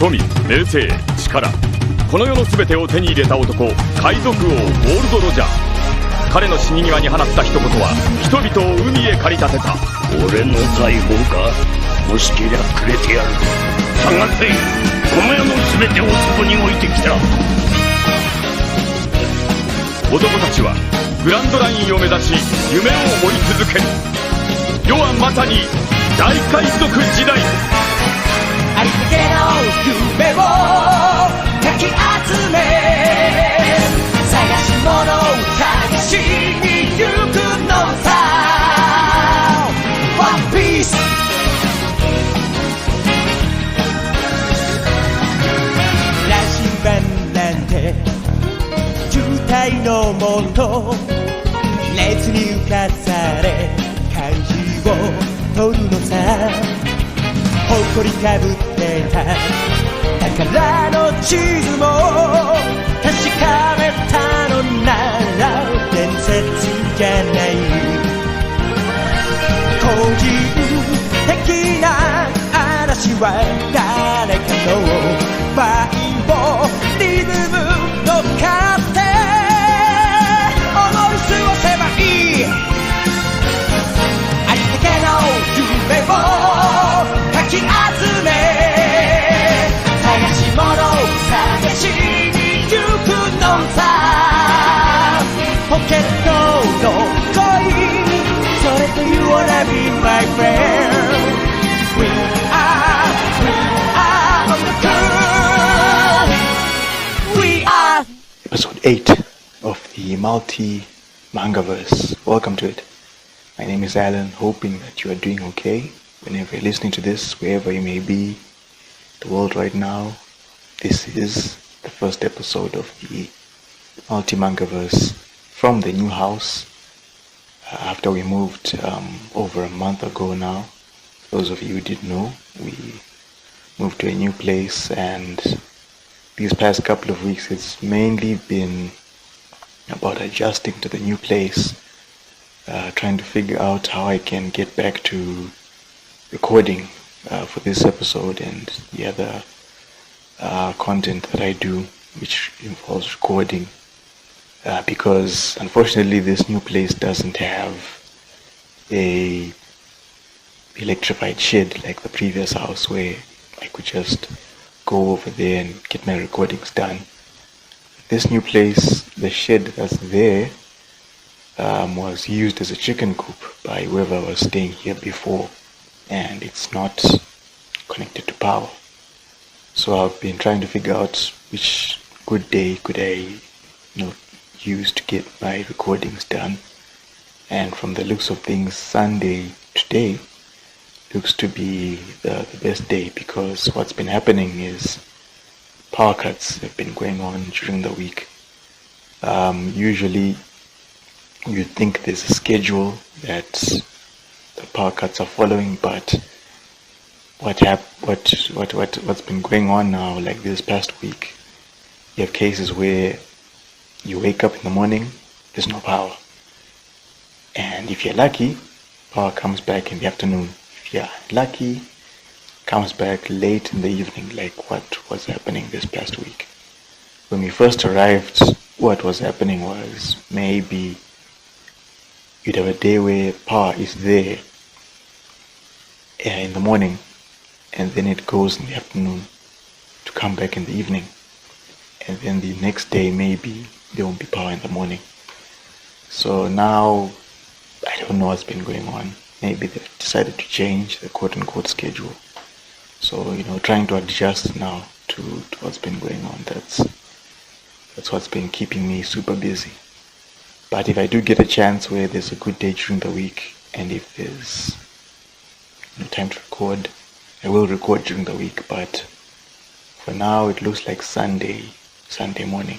富、名声、力、この世の全てを手に入れた男、海賊王ゴールド・ロジャー。彼の死に際に放った一言は人々を海へ駆り立てた。俺の財宝か、欲しけりゃくれてやる。探せ、この世の全てをそこに置いてきた。男たちはグランドラインを目指し夢を追い続ける。世はまさに大海賊時代。ありったけの夢をかき集め、探し物を探しに行くのさ。ワンピース羅針盤なんて渋滞のもと、列に浮かされ漢字を取るのさ。誇りかぶってた宝の地図も確かめたのなら伝説じゃない。個人的な嵐は誰かのバイオリズム乗っかって思い過ごせばいい。ありったけの夢をかき集め、探し物を探しに行くのさ。ポケットの恋、それと You wanna be my friend. We are on the groove. We are Episode 8 of the MultiMangaverse. Welcome to it. My name is Alan, hoping that you are doing okay whenever you're listening to this, wherever you may be, the world right now. This is the first episode of the MultiMangaverse from the new house. After we moved over a month ago now. Those of you who didn't know, we moved to a new place, and these past couple of weeks it's mainly been about adjusting to the new place, trying to figure out how I can get back to recording for this episode and the other content that I do, which involves recording, because unfortunately this new place doesn't have a electrified shed like the previous house where I could just go over there and get my recordings done. This new place, the shed that's there was used as a chicken coop by whoever was staying here before, and it's not connected to power. So I've been trying to figure out which good day could I use to get my recordings done. And from the looks of things, Sunday today looks to be the best day, because what's been happening is power cuts have been going on during the week. Usually you'd think there's a schedule that the power cuts are following, but what's been going on now, like this past week, you have cases where you wake up in the morning, there's no power, and if you're lucky, power comes back in the afternoon. If you're lucky, comes back late in the evening, like what was happening this past week. When we first arrived, what was happening was maybe you'd have a day where power is there in the morning, and then it goes in the afternoon to come back in the evening, and then the next day maybe there won't be power in the morning. So now I don't know what's been going on. Maybe they've decided to change the quote-unquote schedule. So trying to adjust now to what's been going on. That's what's been keeping me super busy. But if I do get a chance where there's a good day during the week, and if there's time to record, I will record during the week. But for now it looks like Sunday morning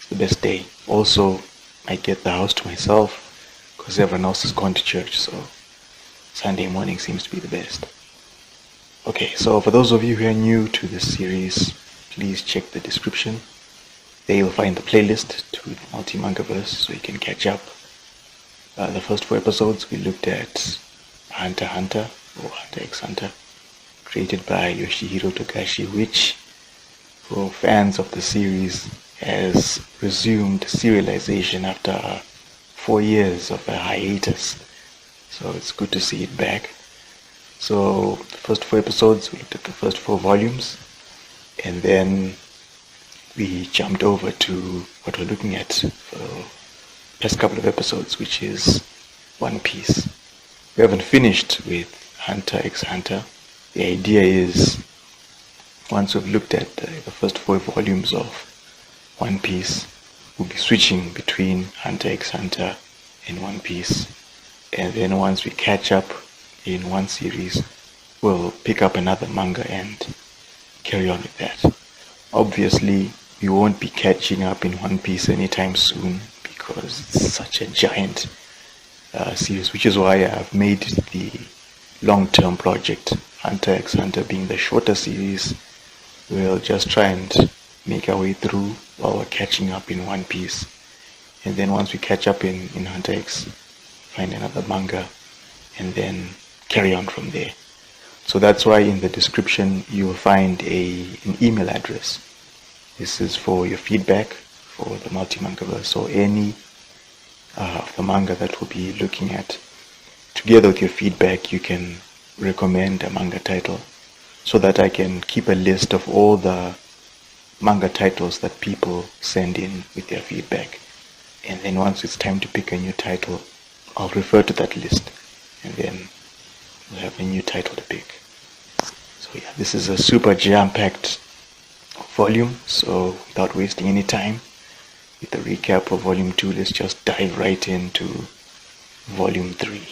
is the best day. Also, I get the house to myself because everyone else has gone to church, so Sunday morning seems to be the best. Okay, so for those of you who are new to this series, please check the description. There you'll find the playlist to MultiMangaverse, so you can catch up. The first 4 episodes we looked at Hunter x Hunter, created by Yoshihiro Togashi, which for fans of the series, has resumed serialization after 4 years of a hiatus. So it's good to see it back. So the first 4 episodes, we looked at the first 4 volumes, and then we jumped over to what we're looking at for the past couple of episodes, which is One Piece. We haven't finished with Hunter x Hunter. The idea is, once we've looked at the first 4 volumes of One Piece, we'll be switching between Hunter x Hunter and One Piece. And then once we catch up in one series, we'll pick up another manga and carry on with that. Obviously, we won't be catching up in One Piece anytime soon because it's such a giant series, which is why I've made the long-term project, Hunter x Hunter, being the shorter series. We'll just try and make our way through while we're catching up in One Piece. And then once we catch up in Hunter x, find another manga and then carry on from there. So that's why in the description you will find an email address. This is for your feedback for the MultiMangaverse or any of the manga that we'll be looking at. Together with your feedback, you can recommend a manga title so that I can keep a list of all the manga titles that people send in with their feedback. And then once it's time to pick a new title, I'll refer to that list and then we'll have a new title to pick. So yeah, this is a super jam-packed volume, so without wasting any time with the recap of volume 2, let's just dive right into volume 3.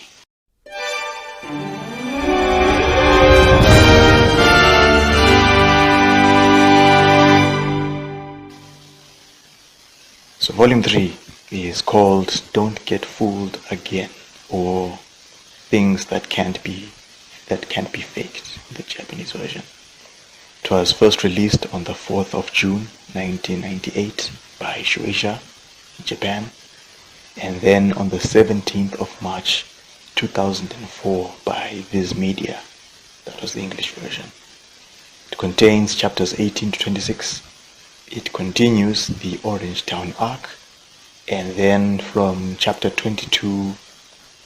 So volume 3 is called Don't Get Fooled Again, or Things That Can't Be Faked, the Japanese version. It was first released on the 4th of June 1998 by Shueisha in Japan, and then on the 17th of March 2004 by Viz Media. That was the English version. It contains chapters 18 to 26. It continues the Orange Town arc, and then from chapter 22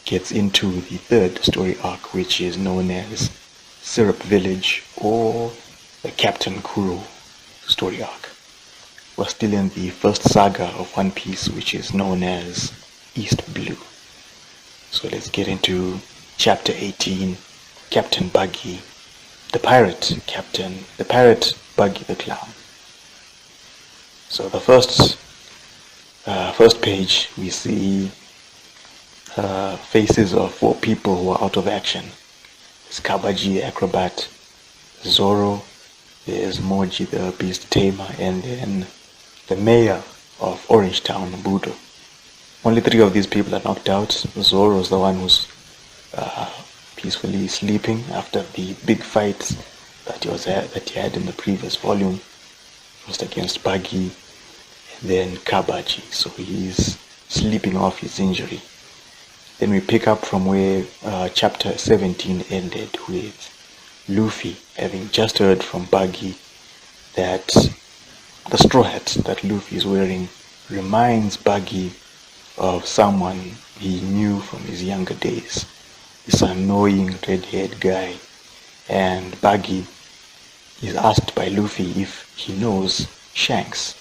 gets into the third story arc, which is known as Syrup Village, or the Captain Kuro story arc. We're still in the first saga of One Piece, which is known as East Blue. So let's get into chapter 18, Captain Buggy, the pirate Buggy the Clown. So the first page, we see faces of 4 people who are out of action. There's Kabaji the acrobat, Zoro, there's Moji the beast tamer, and then the mayor of Orange Town, Budo. Only 3 of these people are knocked out. Zoro's the one who's peacefully sleeping after the big fight that he had in the previous volume. First against Buggy, and then Kabaji, so he's sleeping off his injury. Then we pick up from where chapter 17 ended, with Luffy having just heard from Buggy that the straw hat that Luffy is wearing reminds Buggy of someone he knew from his younger days, this annoying red-haired guy. And Buggy is asked by Luffy if he knows Shanks,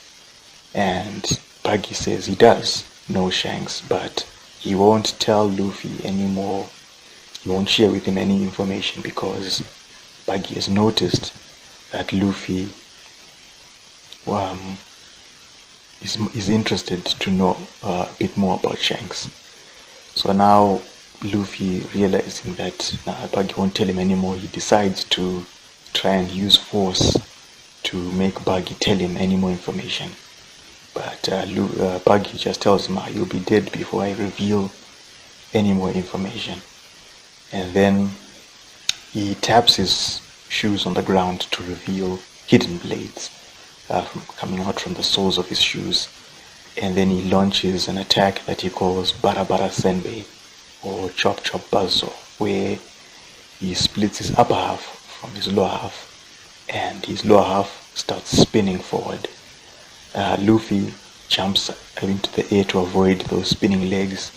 and Buggy says he does know Shanks, but he won't tell Luffy anymore. He won't share with him any information because Buggy has noticed that Luffy is interested to know a bit more about Shanks. So now Luffy, realizing that Buggy won't tell him anymore, he decides to try and use force to make Buggy tell him any more information. But Buggy just tells him, you'll be dead before I reveal any more information. And then he taps his shoes on the ground to reveal hidden blades coming out from the soles of his shoes. And then he launches an attack that he calls Barabara Senbei, or Chop Chop Buzzsaw, where he splits his upper half from his lower half and his lower half starts spinning forward. Luffy jumps into the air to avoid those spinning legs,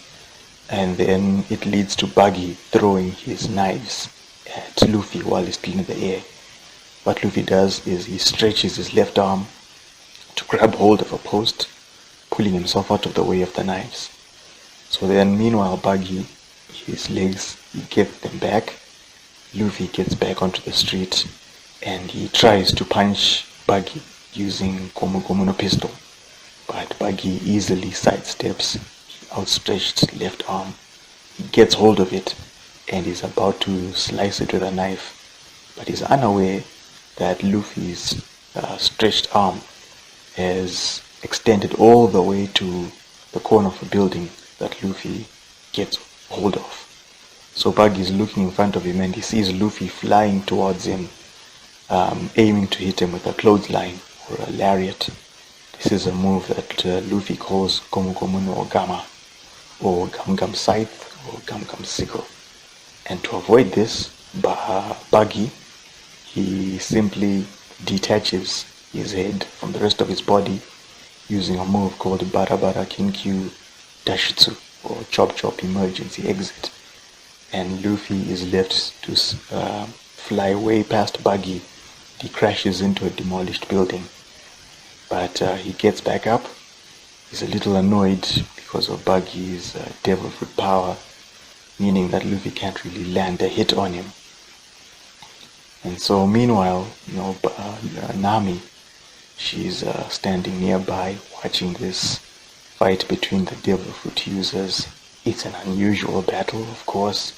and then it leads to Buggy throwing his knives at Luffy while he's still in the air. What Luffy does is he stretches his left arm to grab hold of a post, pulling himself out of the way of the knives. So then, meanwhile, Buggy, his legs, he gets them back. Luffy gets back onto the street, and he tries to punch Buggy using Gomu Gomu no pistol. But Buggy easily sidesteps his outstretched left arm. He gets hold of it, and is about to slice it with a knife, but he's unaware that Luffy's stretched arm has extended all the way to the corner of a building that Luffy gets hold of. So Buggy is looking in front of him, and he sees Luffy flying towards him, aiming to hit him with a clothesline or a lariat. This is a move that Luffy calls Gomu Gomu no Gama, or Gum Gum Scythe, or Gum Gum Sickle. And to avoid this, Buggy, he simply detaches his head from the rest of his body using a move called Barabara Kinkyu Dashitsu, or Chop Chop Emergency Exit. And Luffy is left to fly way past Buggy. He crashes into a demolished building. But he gets back up. He's a little annoyed because of Buggy's devil fruit power, meaning that Luffy can't really land a hit on him. And so meanwhile, Nami, she's standing nearby watching this fight between the devil fruit users. It's an unusual battle, of course,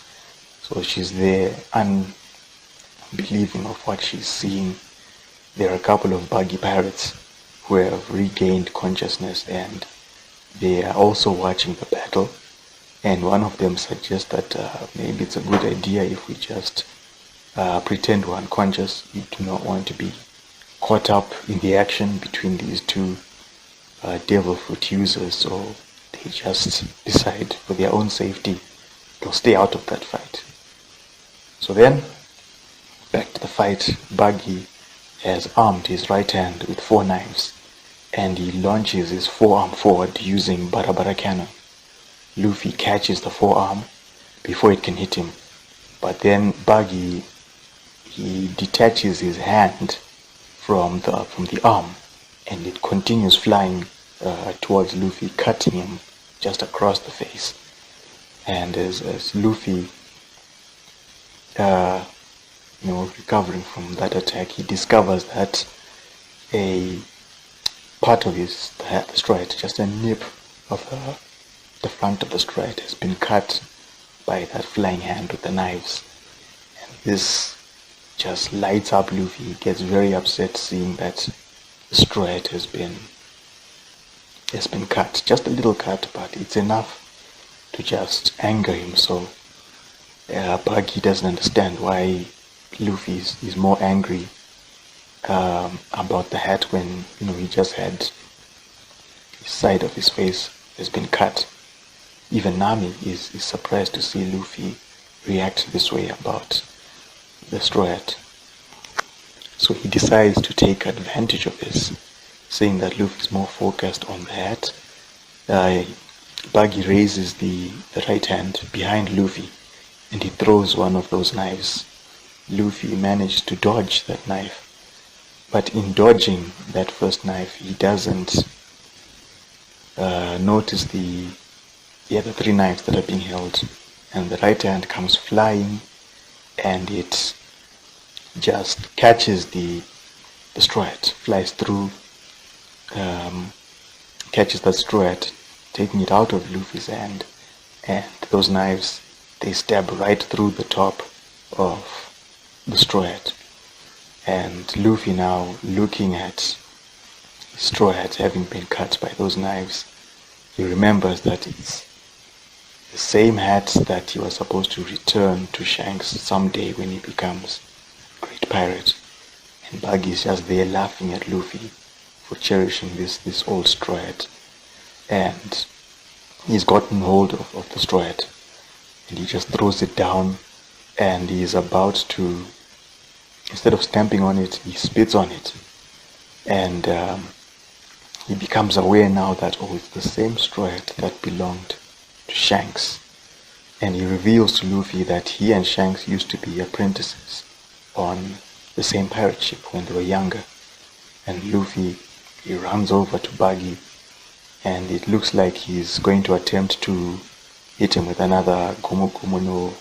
so she's there unbelieving of what she's seeing. There are a couple of Buggy pirates who have regained consciousness, and they are also watching the battle. And one of them suggests that maybe it's a good idea if we just pretend we're unconscious. We do not want to be caught up in the action between these two devil fruit users, so they just decide for their own safety they'll stay out of that fight. So then, back to the fight. Buggy has armed his right hand with 4 knives, and he launches his forearm forward using Barabara Cannon. Luffy catches the forearm before it can hit him, but then Buggy, he detaches his hand from the arm, and it continues flying towards Luffy, cutting him just across the face. And as Luffy recovering from that attack, he discovers that a part of the stride, just a nip of the front of the stride, has been cut by that flying hand with the knives. And this just lights up Luffy. He gets very upset seeing that the stride has been cut. Just a little cut, but it's enough to just anger him. So Buggy doesn't understand why Luffy is more angry about the hat when he just had his side of his face has been cut. Even Nami is surprised to see Luffy react this way about the straw hat. So he decides to take advantage of this, saying that Luffy is more focused on the hat. Buggy raises the right hand behind Luffy, and he throws one of those knives. Luffy managed to dodge that knife, but in dodging that first knife, he doesn't notice the other 3 knives that are being held, and the right hand comes flying, and it just catches the straw hat, flies through, catches that straw hat, taking it out of Luffy's hand, and those knives, they stab right through the top of the straw hat. And Luffy, now looking at his straw hat having been cut by those knives, he remembers that it's the same hat that he was supposed to return to Shanks someday when he becomes a great pirate. And Buggy is just there laughing at Luffy for cherishing this old straw hat. And he's gotten hold of the straw hat, and he just throws it down, and he is about to instead of stamping on it, he spits on it. And he becomes aware now that, oh, it's the same straw hat that belonged to Shanks. And he reveals to Luffy that he and Shanks used to be apprentices on the same pirate ship when they were younger. And Luffy, he runs over to Buggy, and it looks like he's going to attempt to hit him with another Gomu Gomu no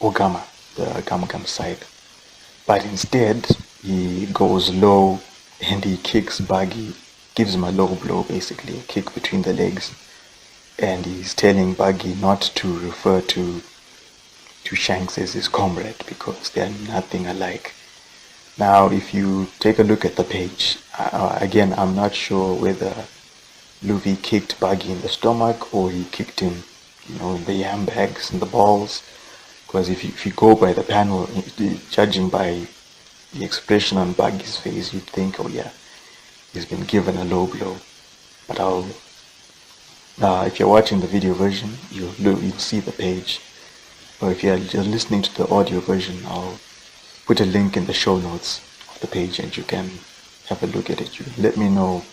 Ogama, the Gam scythe. But instead, he goes low and he kicks Buggy, gives him a low blow, basically, a kick between the legs. And he's telling Buggy not to refer to Shanks as his comrade because they are nothing alike. Now, if you take a look at the page, again, I'm not sure whether Luffy kicked Buggy in the stomach or he kicked him, in the yam bags and the balls. Because if you go by the panel, judging by the expression on Buggy's face, you'd think, oh yeah, he's been given a low blow. But if you're watching the video version, you'll see the page. Or if you're just listening to the audio version, I'll put a link in the show notes of the page and you can have a look at it. You let me know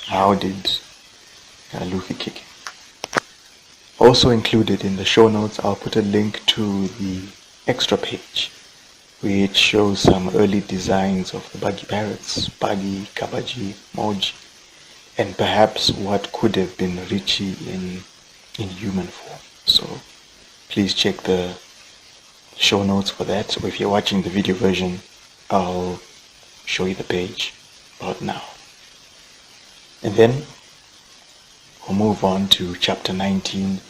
how did Luffy kick him. Also included in the show notes, I'll put a link to the extra page, which shows some early designs of the Buggy Pirates, Buggy, Kabaji, Moji, and perhaps what could have been Richie in human form. So please check the show notes for that. Or if you're watching the video version, I'll show you the page about now. And then we'll move on to chapter 19,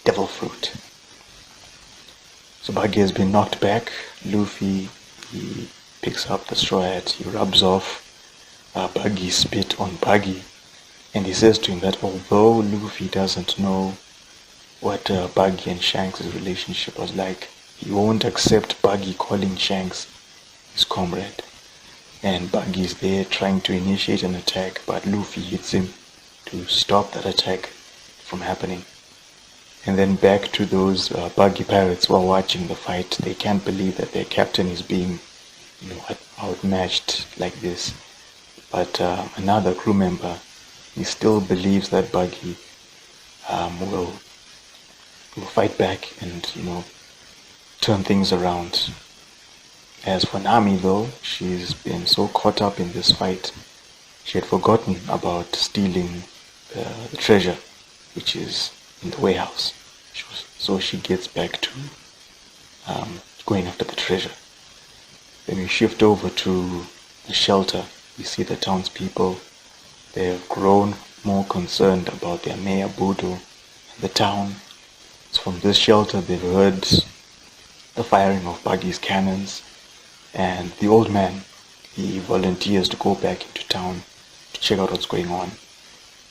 Devil Fruit. So Buggy has been knocked back. Luffy, he picks up the straw hat, he rubs off Buggy's spit on Buggy, and he says to him that although Luffy doesn't know what Buggy and Shanks' relationship was like, he won't accept Buggy calling Shanks his comrade. And Buggy is there trying to initiate an attack, but Luffy hits him to stop that attack from happening. And then back to those Buggy pirates who are watching the fight. They can't believe that their captain is being outmatched like this. But another crew member, he still believes that Buggy will fight back and turn things around. As for Nami, though, she's been so caught up in this fight, she had forgotten about stealing the treasure, which is in the warehouse. So she gets back to going after the treasure. Then we shift over to the shelter. We see the townspeople. They have grown more concerned about their mayor Budo and the town. So from this shelter they've heard the firing of Buggy's cannons, and the old man, he volunteers to go back into town to check out what's going on.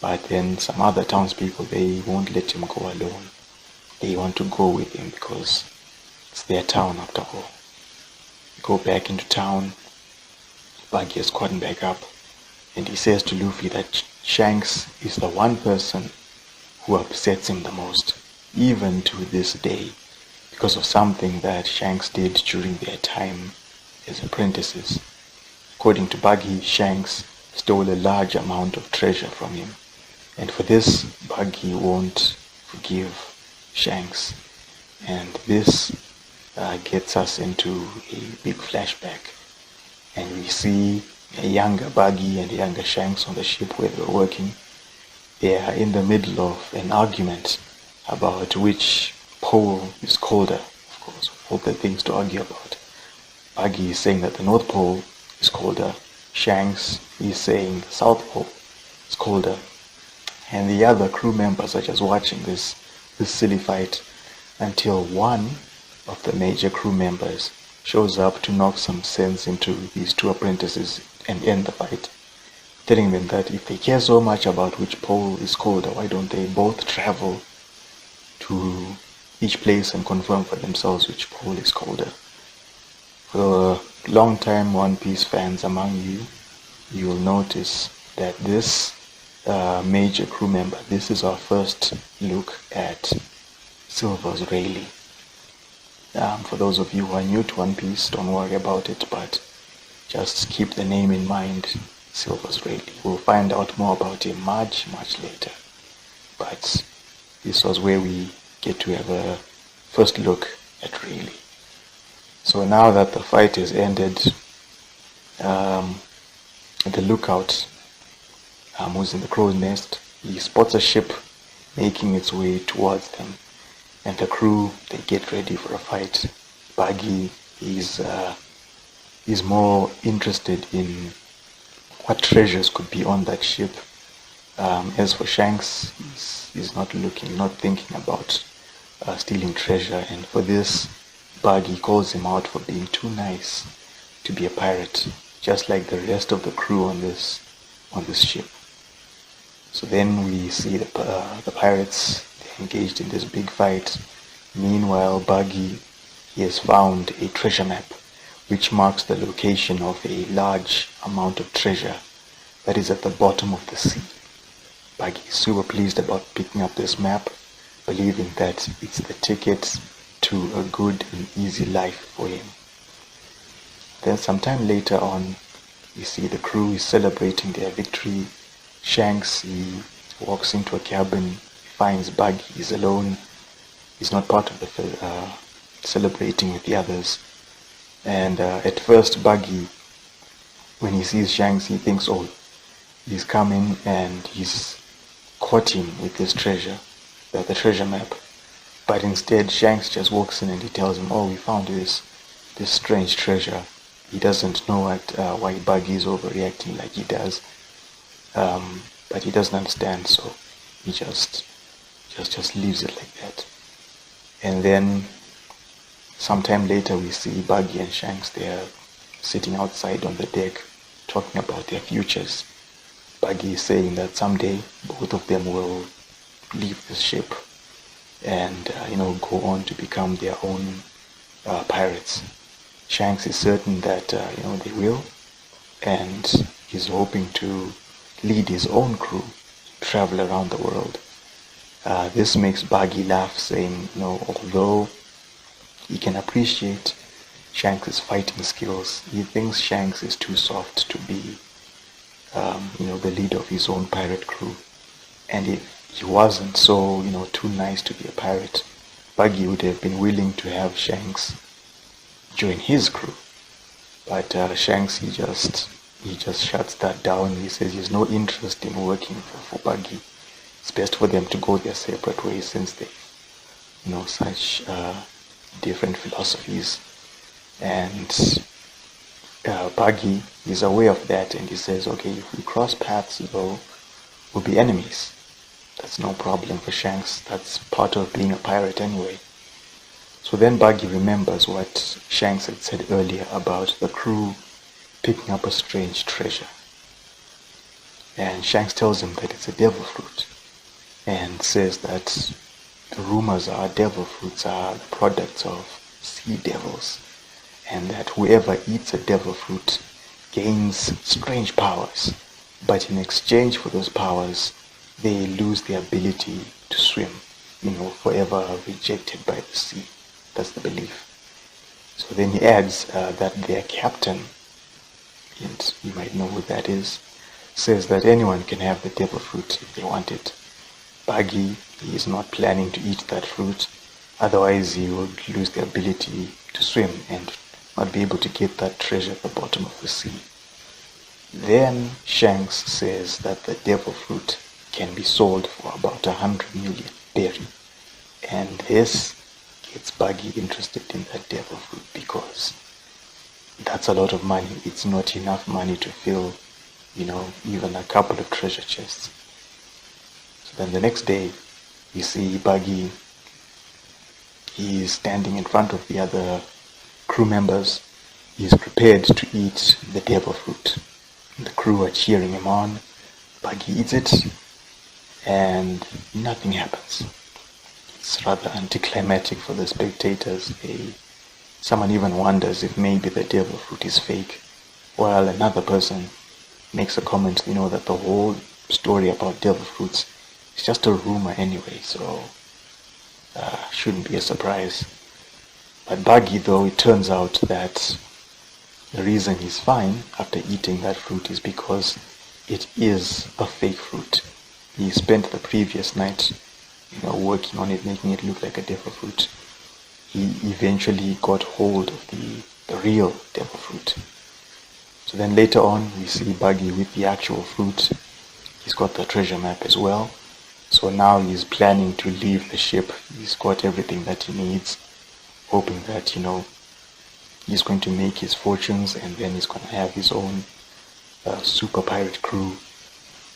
But then some other townspeople, they won't let him go alone. They want to go with him because it's their town after all. They go back into town. Buggy has gotten back up, and he says to Luffy that Shanks is the one person who upsets him the most, even to this day, because of something that Shanks did during their time as apprentices. According to Buggy, Shanks stole a large amount of treasure from him, and for this Buggy won't forgive Shanks. And this gets us into a big flashback, and we see a younger Buggy and a younger Shanks on the ship where they were working. They are in the middle of an argument about which pole is colder. Of course, all the things to argue about. Buggy is saying that the North Pole is colder. Shanks is saying the South Pole is colder. And the other crew members are just watching this silly fight until one of the major crew members shows up to knock some sense into these two apprentices and end the fight, telling them that if they care so much about which pole is colder, why don't they both travel to each place and confirm for themselves which pole is colder. For the long-time One Piece fans among you, you will notice that this major crew member, this is our first look at Silver's Rayleigh. For those of you who are new to One Piece, don't worry about it, but just keep the name in mind, Silver's Rayleigh. We'll find out more about him much later. But this was where we get to have a first look at Rayleigh. So now that the fight has ended, the lookout, who's in the crow's nest, he spots a ship making its way towards them. And the crew, they get ready for a fight. Buggy is more interested in what treasures could be on that ship. As for Shanks, he's not thinking about stealing treasure. And for this, Buggy calls him out for being too nice to be a pirate, just like the rest of the crew on this ship. So then we see the pirates engaged in this big fight. Meanwhile, Buggy, he has found a treasure map which marks the location of a large amount of treasure that is at the bottom of the sea. Buggy is super pleased about picking up this map, believing that it's the ticket to a good and easy life for him. Then sometime later on, we see the crew is celebrating their victory. Shanks, he walks into a cabin, finds Buggy is alone. He's not part of the celebrating with the others. And at first, Buggy, when he sees Shanks, he thinks, oh, he's coming and he's caught him with this treasure, the treasure map. But instead, Shanks just walks in and he tells him, oh, we found this strange treasure. He doesn't know why Buggy is overreacting like he does. But he doesn't understand, so he just leaves it like that. And then sometime later we see Buggy and Shanks, they are sitting outside on the deck talking about their futures. Buggy is saying that someday both of them will leave this ship and go on to become their own pirates. Shanks is certain that they will, and he's hoping to lead his own crew, travel around the world. This makes Buggy laugh, saying, although he can appreciate Shanks' fighting skills, he thinks Shanks is too soft to be, the leader of his own pirate crew. And if he wasn't so, too nice to be a pirate, Buggy would have been willing to have Shanks join his crew. But Shanks, he just shuts that down. He says he has no interest in working for Buggy. It's best for them to go their separate ways since they, such different philosophies. And Buggy is aware of that, and he says, okay, if we cross paths, though, we'll be enemies. That's no problem for Shanks. That's part of being a pirate anyway. So then Buggy remembers what Shanks had said earlier about the crew picking up a strange treasure. And Shanks tells him that it's a devil fruit, and says that the rumors are devil fruits are the products of sea devils, and that whoever eats a devil fruit gains strange powers, but in exchange for those powers, they lose the ability to swim, forever rejected by the sea. That's the belief. So then he adds that their captain, and you might know who that is, says that anyone can have the devil fruit if they want it. Buggy, he is not planning to eat that fruit, otherwise he would lose the ability to swim and not be able to get that treasure at the bottom of the sea. Then Shanks says that the devil fruit can be sold for about 100 million berry, and this gets Buggy interested in that devil fruit because that's a lot of money. It's not enough money to fill, even a couple of treasure chests. So then the next day, we see Buggy, he's standing in front of the other crew members. He's prepared to eat the devil fruit. The crew are cheering him on. Buggy eats it, and nothing happens. It's rather anticlimactic for the spectators. Someone even wonders if maybe the devil fruit is fake, while another person makes a comment, that the whole story about devil fruits is just a rumor anyway, so shouldn't be a surprise. But Buggy, though, it turns out that the reason he's fine after eating that fruit is because it is a fake fruit. He spent the previous night, working on it, making it look like a devil fruit. He eventually got hold of the real devil fruit. So then later on, we see Buggy with the actual fruit. He's got the treasure map as well. So now he's planning to leave the ship. He's got everything that he needs, hoping that, he's going to make his fortunes and then he's going to have his own super pirate crew.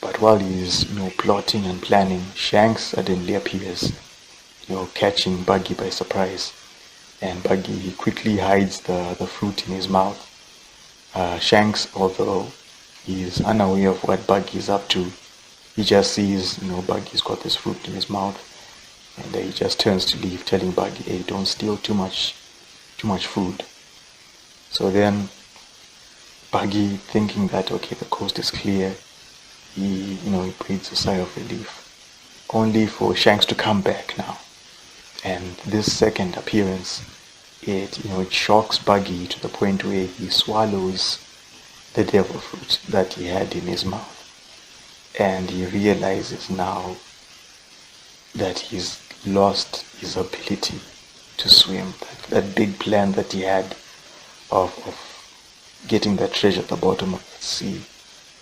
But while he's, plotting and planning, Shanks suddenly appears, catching Buggy by surprise. And Buggy quickly hides the fruit in his mouth. Shanks, although he's unaware of what Buggy is up to, he just sees, Buggy's got this fruit in his mouth, and he just turns to leave, telling Buggy, hey, don't steal too much food. So then, Buggy, thinking that, okay, the coast is clear, he breathes a sigh of relief, only for Shanks to come back now. And this second appearance, it shocks Buggy to the point where he swallows the devil fruit that he had in his mouth. And he realizes now that he's lost his ability to swim. That big plan that he had of getting that treasure at the bottom of the sea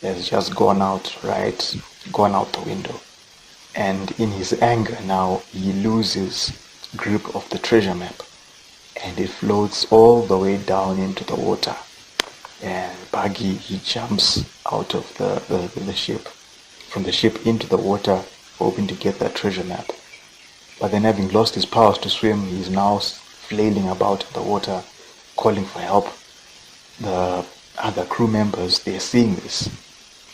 has just gone out the window. And in his anger now, he loses grip of the treasure map, and it floats all the way down into the water. And Buggy, he jumps out of the ship, from the ship into the water, hoping to get that treasure map. But then, having lost his powers to swim, he's now flailing about in the water, calling for help. The other crew members, they're seeing this,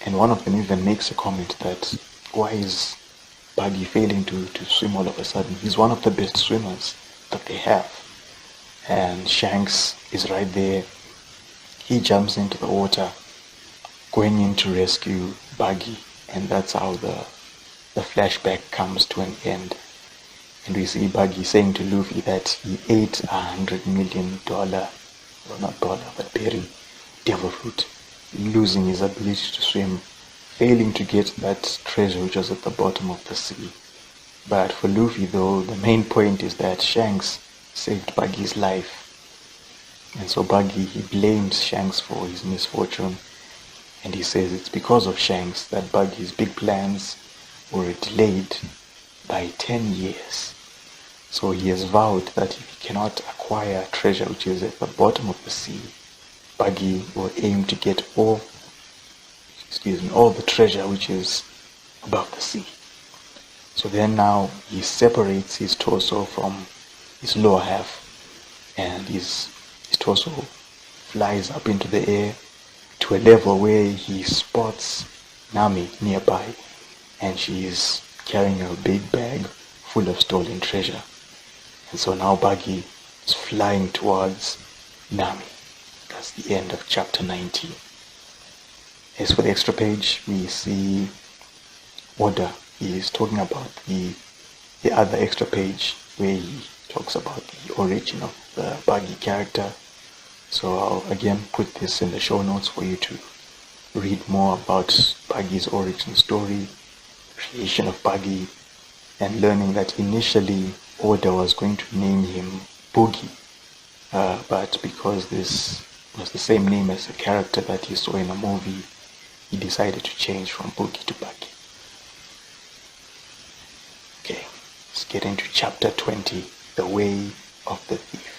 and one of them even makes a comment that, why is Buggy failing to swim all of a sudden? He's one of the best swimmers that they have. And Shanks is right there. He jumps into the water, going in to rescue Buggy, and that's how the flashback comes to an end. And we see Buggy saying to Luffy that he ate $100 million, well, not dollar, but berry, devil fruit, losing his ability to swim, failing to get that treasure which was at the bottom of the sea. But for Luffy, though, the main point is that Shanks saved Buggy's life. And so Buggy, he blames Shanks for his misfortune, and he says it's because of Shanks that Buggy's big plans were delayed by 10 years. So he has vowed that if he cannot acquire a treasure which is at the bottom of the sea, Buggy will aim to get all the treasure which is above the sea. So then now he separates his torso from his lower half, and his torso flies up into the air to a level where he spots Nami nearby, and she is carrying a big bag full of stolen treasure. And so now Buggy is flying towards Nami. That's the end of chapter 19. As for the extra page, we see Oda. He is talking about the other extra page where he talks about the origin of the Buggy character. So I'll again put this in the show notes for you to read more about Buggy's origin story, creation of Buggy, and learning that initially Oda was going to name him Boogie, but because this was the same name as a character that he saw in a movie, he decided to change from Boogie to Buggy. Okay, let's get into chapter 20, The Way of the Thief.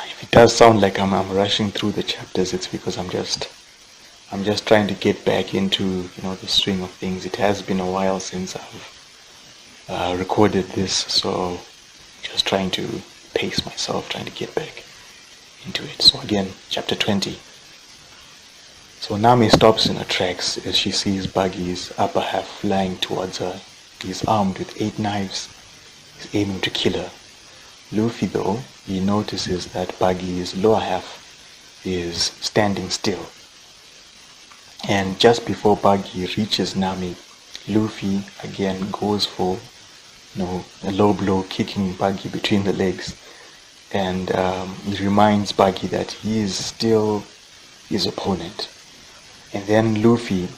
If it does sound like I'm rushing through the chapters, it's because I'm just trying to get back into the swing of things. It has been a while since I've recorded this, so just trying to pace myself, trying to get back into it. So again, chapter 20. So Nami stops in her tracks as she sees Buggy's upper half flying towards her. He's armed with 8 knives. He's aiming to kill her. Luffy, though, he notices that Buggy's lower half is standing still. And just before Buggy reaches Nami, Luffy again goes for a low blow, kicking Buggy between the legs. and he reminds Buggy that he is still his opponent. And then Luffy,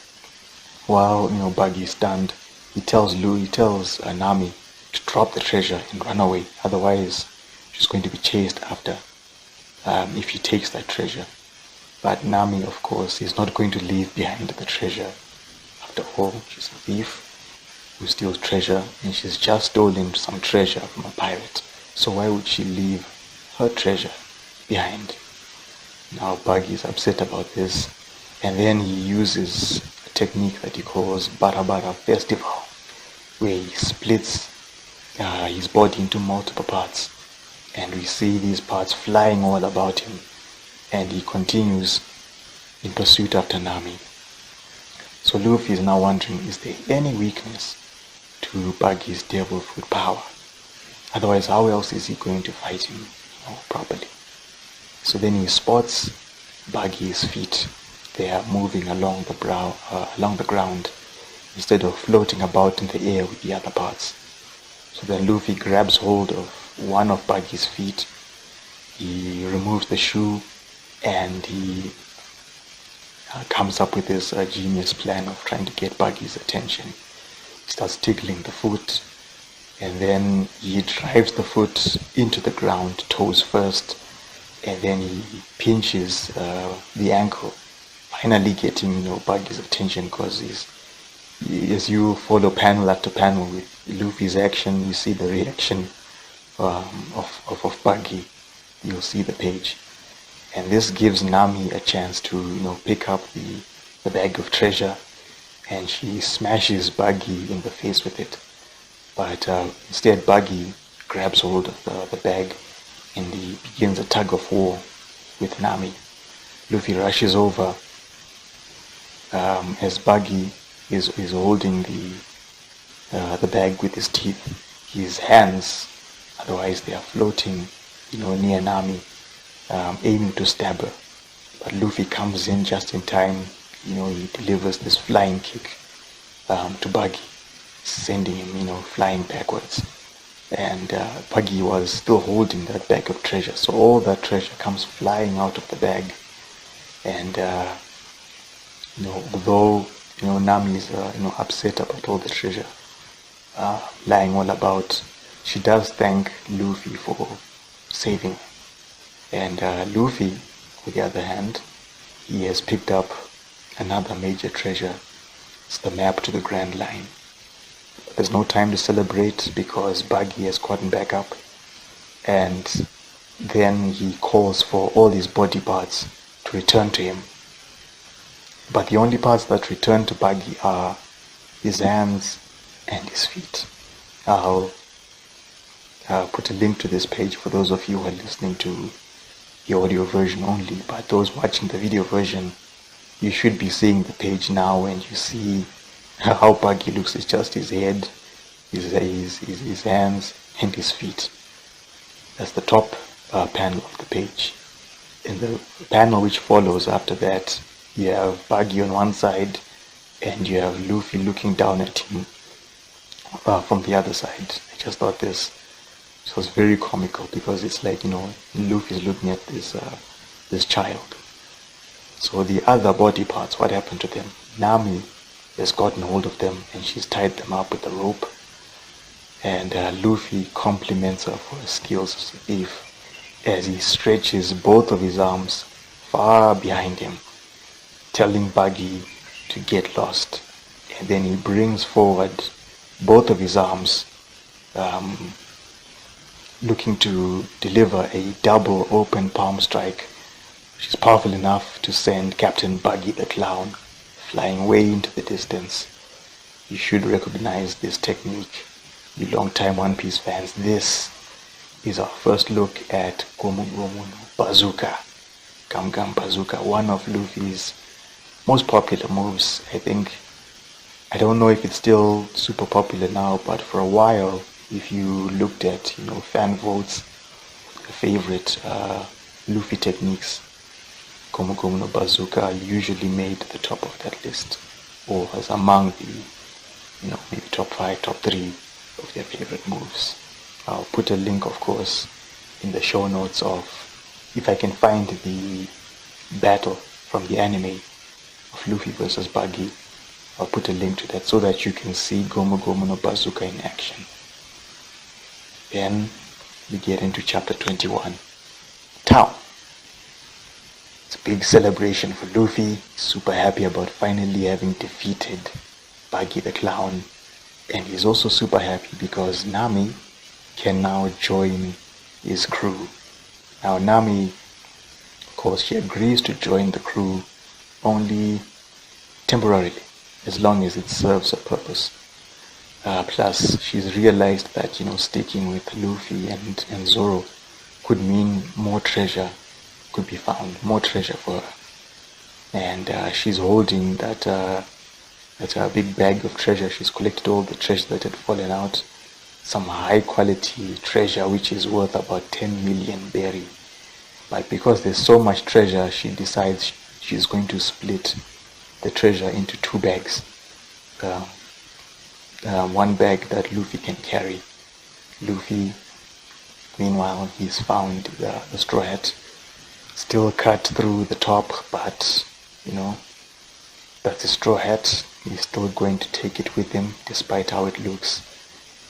while Buggy is stunned, he tells Nami to drop the treasure and run away. Otherwise, she's going to be chased after if he takes that treasure. But Nami, of course, is not going to leave behind the treasure. After all, she's a thief who steals treasure, and she's just stolen some treasure from a pirate. So why would she leave her treasure behind? Now Buggy is upset about this, and then he uses a technique that he calls Bara Bara Festival, where he splits his body into multiple parts, and we see these parts flying all about him, and he continues in pursuit after Nami. So Luffy is now wondering, is there any weakness to Buggy's devil fruit power? Otherwise, how else is he going to fight him properly? So then he spots Buggy's feet. They are moving along the ground instead of floating about in the air with the other parts. So then Luffy grabs hold of one of Buggy's feet. He removes the shoe, and he comes up with this genius plan of trying to get Buggy's attention. He starts tickling the foot, and then he drives the foot into the ground, toes first, and then he pinches the ankle, finally getting Buggy's attention, because as you follow panel after panel with Luffy's action, you see the reaction of Buggy. You'll see the page. And this gives Nami a chance to pick up the bag of treasure, and she smashes Buggy in the face with it. But instead Buggy grabs hold of the bag, and he begins a tug of war with Nami. Luffy rushes over as Buggy is holding the bag with his teeth. His hands, otherwise they are floating near Nami, aiming to stab her. But Luffy comes in just in time. He delivers this flying kick to Buggy, sending him flying backwards. And Buggy was still holding that bag of treasure, so all that treasure comes flying out of the bag. And although Nami is upset about all the treasure lying all about, she does thank Luffy for saving her. And Luffy, on the other hand, he has picked up another major treasure. It's the map to the Grand Line. But there's no time to celebrate because Buggy has gotten back up, and then he calls for all his body parts to return to him. But the only parts that return to Buggy are his hands and his feet. I'll put a link to this page for those of you who are listening to the audio version only, but those watching the video version, you should be seeing the page now, and you see how Buggy looks. It's just his head, his hands, and his feet. That's the top panel of the page. In the panel which follows after that, you have Buggy on one side, and you have Luffy looking down at him from the other side. I just thought this was very comical, because it's like Luffy's looking at this child. So the other body parts, what happened to them? Nami has gotten hold of them, and she's tied them up with a rope. And Luffy compliments her for her skills as a thief as he stretches both of his arms far behind him, telling Buggy to get lost. And then he brings forward both of his arms, looking to deliver a double open palm strike, which is powerful enough to send Captain Buggy the Clown flying way into the distance. You should recognize this technique, you long-time One Piece fans. This is our first look at Gomu Gomu no Bazooka, Gum Gum Bazooka, one of Luffy's most popular moves. I don't know if it's still super popular now, but for a while, if you looked at fan votes, the favorite Luffy techniques, Gomu Gomu no Bazooka usually made the top of that list, or was among the maybe top 5, top 3 of their favorite moves. I'll put a link, of course, in the show notes of, if I can find the battle from the anime of Luffy versus Buggy, I'll put a link to that so that you can see Gomu Gomu no Bazooka in action. Then we get into chapter 21. Town. It's a big celebration for Luffy. Super happy about finally having defeated Buggy the Clown. And he's also super happy because Nami can now join his crew. Now Nami, of course, she agrees to join the crew only temporarily, as long as it serves a purpose. Plus, she's realized that, sticking with Luffy and Zoro could mean more treasure could be found, more treasure for her. And she's holding that big bag of treasure. She's collected all the treasure that had fallen out, some high quality treasure which is worth about 10 million berry. But because there's so much treasure, she decides she's going to split the treasure into 2 bags. One bag that Luffy can carry. Luffy, meanwhile, he's found the straw hat, still cut through the top, but that's a straw hat. He's still going to take it with him despite how it looks.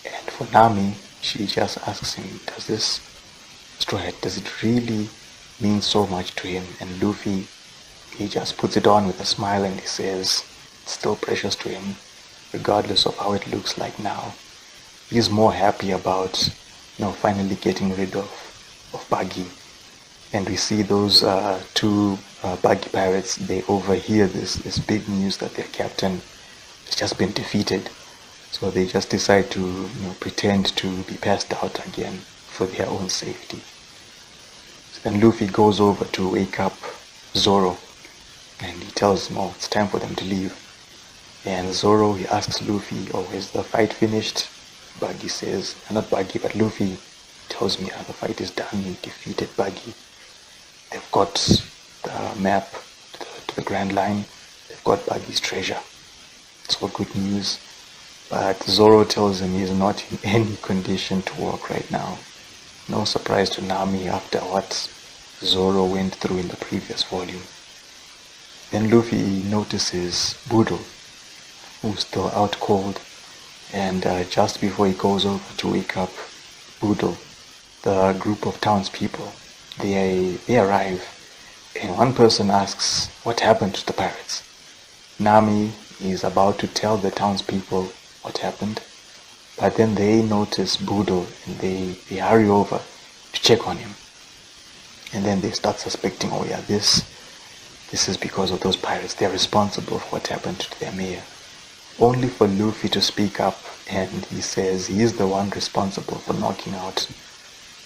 And for Nami, she just asks him, does this straw hat, does it really mean so much to him? And Luffy, he just puts it on with a smile and he says it's still precious to him, regardless of how it looks like now. He's more happy about, finally getting rid of Buggy. And we see those 2 Buggy pirates, they overhear this big news that their captain has just been defeated. So they just decide to pretend to be passed out again for their own safety. So then Luffy goes over to wake up Zoro, and he tells him, it's time for them to leave. And Zoro, he asks Luffy, is the fight finished? Buggy says, not Buggy, but Luffy tells me, the fight is done, he defeated Buggy. They've got the map to the Grand Line, they've got Buggy's treasure. It's all good news. But Zoro tells him he's not in any condition to walk right now. No surprise to Nami after what Zoro went through in the previous volume. Then Luffy notices Budo, who's still out cold, and just before he goes over to wake up Budo, the group of townspeople, they arrive, and one person asks what happened to the pirates. Nami is about to tell the townspeople what happened, but then they notice Budo and they hurry over to check on him, and then they start suspecting, this is because of those pirates. They're responsible for what happened to their mayor. Only for Luffy to speak up, and he says he is the one responsible for knocking out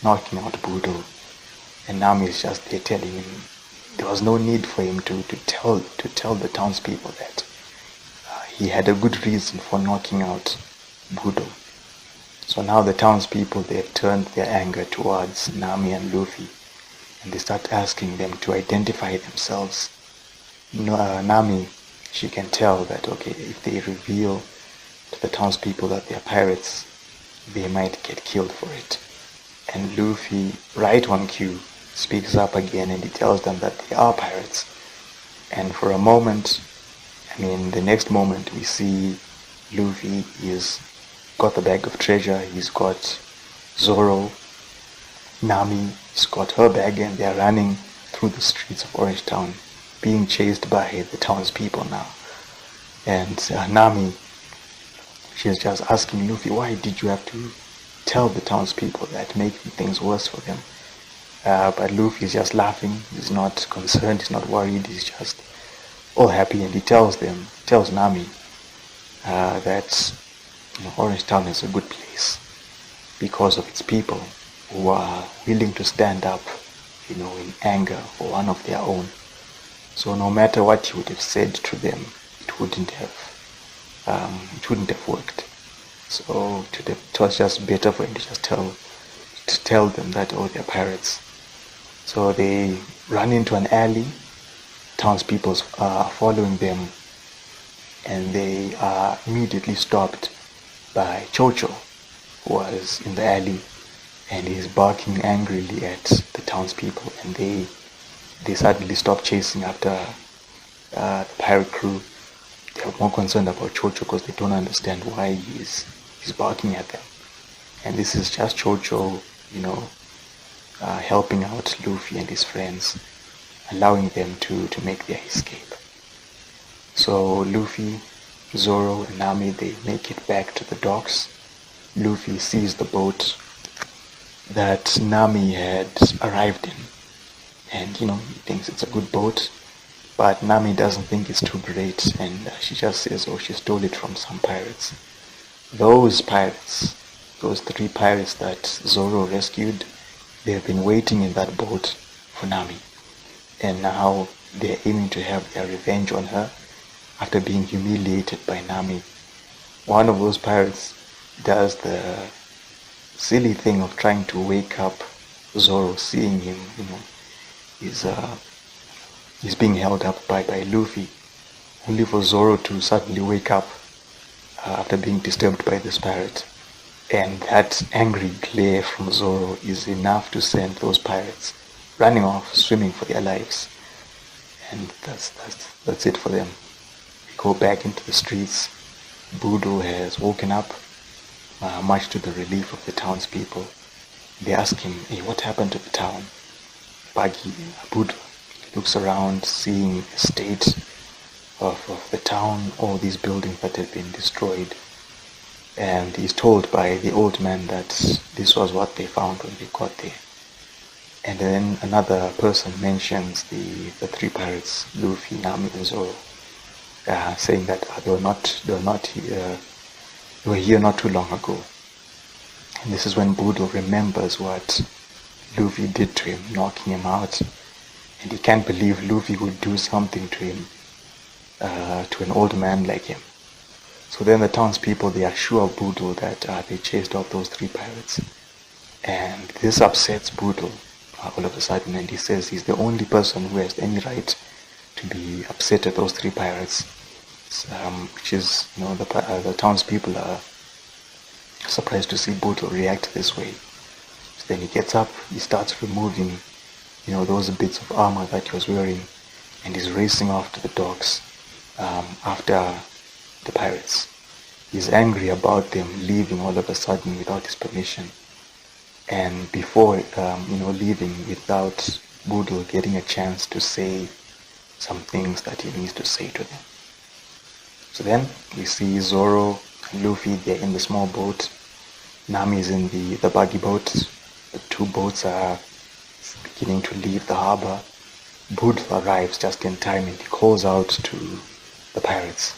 Budo. And Nami is just there telling him there was no need for him to tell the townspeople that he had a good reason for knocking out Budo. So now the townspeople, they've turned their anger towards Nami and Luffy, and they start asking them to identify themselves. Nami, she can tell that, if they reveal to the townspeople that they're pirates, they might get killed for it. And Luffy, right on cue, speaks up again and he tells them that they are pirates. And for a moment, the next moment, we see Luffy, he's got the bag of treasure, he's got Zoro, Nami, he's got her bag, and they're running through the streets of Orange Town, being chased by the townspeople now. And Nami, she's just asking Luffy, why did you have to tell the townspeople that, making things worse for them? But Luffy is just laughing, he's not concerned, he's not worried, he's just all happy, and he tells Nami that Orange Town is a good place because of its people who are willing to stand up, in anger for one of their own. So no matter what you would have said to them, it wouldn't have worked. So it was just better for him to just tell them that, they're pirates. So they run into an alley, townspeople are following them, and they are immediately stopped by Chocho, who was in the alley. and he's barking angrily at the townspeople, and they suddenly stop chasing after the pirate crew. They're more concerned about Chocho because they don't understand why he's barking at them. And this is just Chocho, helping out Luffy and his friends, allowing them to make their escape. So Luffy, Zoro, and Nami, they make it back to the docks. Luffy sees the boat that Nami had arrived in, and he thinks it's a good boat, but Nami doesn't think it's too great, and she just says, she stole it from some pirates. Those pirates, those 3 pirates that Zoro rescued, they have been waiting in that boat for Nami, and now they're aiming to have their revenge on her after being humiliated by Nami. One of those pirates does the silly thing of trying to wake up Zoro, seeing him, he's being held up by Luffy, only for Zoro to suddenly wake up after being disturbed by this pirate. And that angry glare from Zoro is enough to send those pirates running off, swimming for their lives. And that's it for them. We go back into the streets. Budo has woken up, much to the relief of the townspeople. They ask him, hey, what happened to the town? Budo looks around, seeing the state of the town, all these buildings that have been destroyed. And he's told by the old man that this was what they found when they got there. And then another person mentions the 3 pirates, Luffy, Nami, and Zoro, saying that they were here not too long ago. And this is when Budo remembers what Luffy did to him, knocking him out, and he can't believe Luffy would do something to him, to an old man like him. So then the townspeople, they assure Budo that they chased off those 3 pirates, and this upsets Budo all of a sudden, and he says he's the only person who has any right to be upset at those 3 pirates, which is, the townspeople are surprised to see Budo react this way. So then he gets up, he starts removing, those bits of armor that he was wearing, and he's racing off to the docks after the pirates. He's angry about them leaving all of a sudden without his permission, and before leaving without Budo getting a chance to say some things that he needs to say to them. So then we see Zoro and Luffy, they're in the small boat. Nami is in the buggy boat. The 2 boats are beginning to leave the harbor. Budo arrives just in time, and he calls out to the pirates.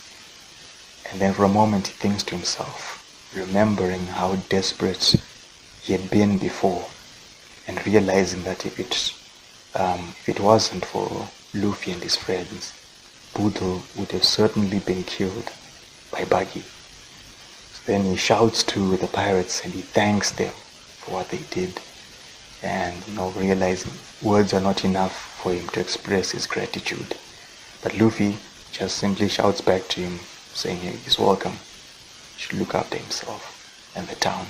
And then for a moment he thinks to himself, remembering how desperate he had been before, and realizing that if it wasn't for Luffy and his friends, Budo would have certainly been killed by Buggy. So then he shouts to the pirates and he thanks them for what they did, and realizing words are not enough for him to express his gratitude. But Luffy just simply shouts back to him, saying he's welcome, he should look after himself and the town.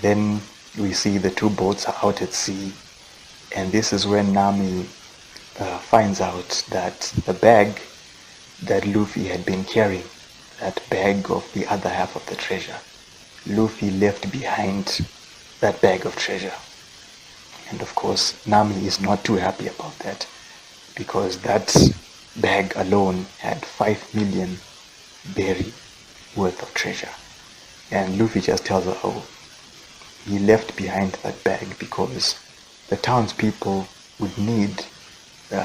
Then we see the 2 boats are out at sea, and this is when Nami finds out that the bag that Luffy had been carrying, that bag of the other half of the treasure, Luffy left behind that bag of treasure. And of course Nami is not too happy about that, because that bag alone had 5 million berry worth of treasure. And Luffy just tells her, he left behind that bag because the townspeople would need, the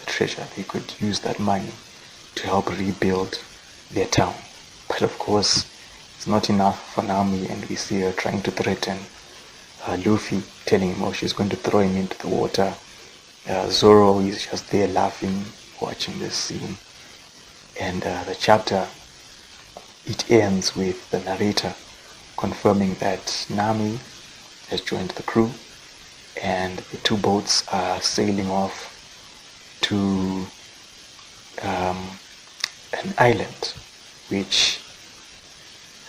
treasure. They could use that money to help rebuild their town. But of course, it's not enough for Nami, and we see her trying to threaten Luffy, telling him, she's going to throw him into the water. Zoro is just there laughing, watching this scene. And the chapter, it ends with the narrator confirming that Nami has joined the crew, and the 2 boats are sailing off to an island, which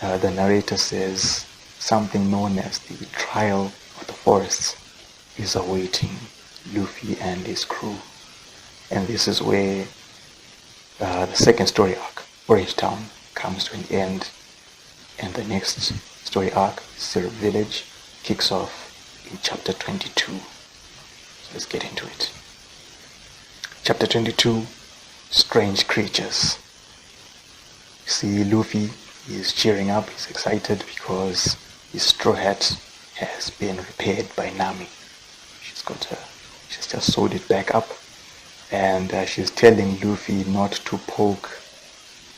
the narrator says something known as the Trial of the Forests is awaiting Luffy and his crew. And this is where the second story arc, Orange Town, comes to an end, and the next story arc, Syrup Village, kicks off in chapter 22. So let's get into it. Chapter 22, Strange Creatures. You see Luffy is cheering up, he's excited because his straw hat has been repaired by Nami. She's just sewed it back up, and she's telling Luffy not to poke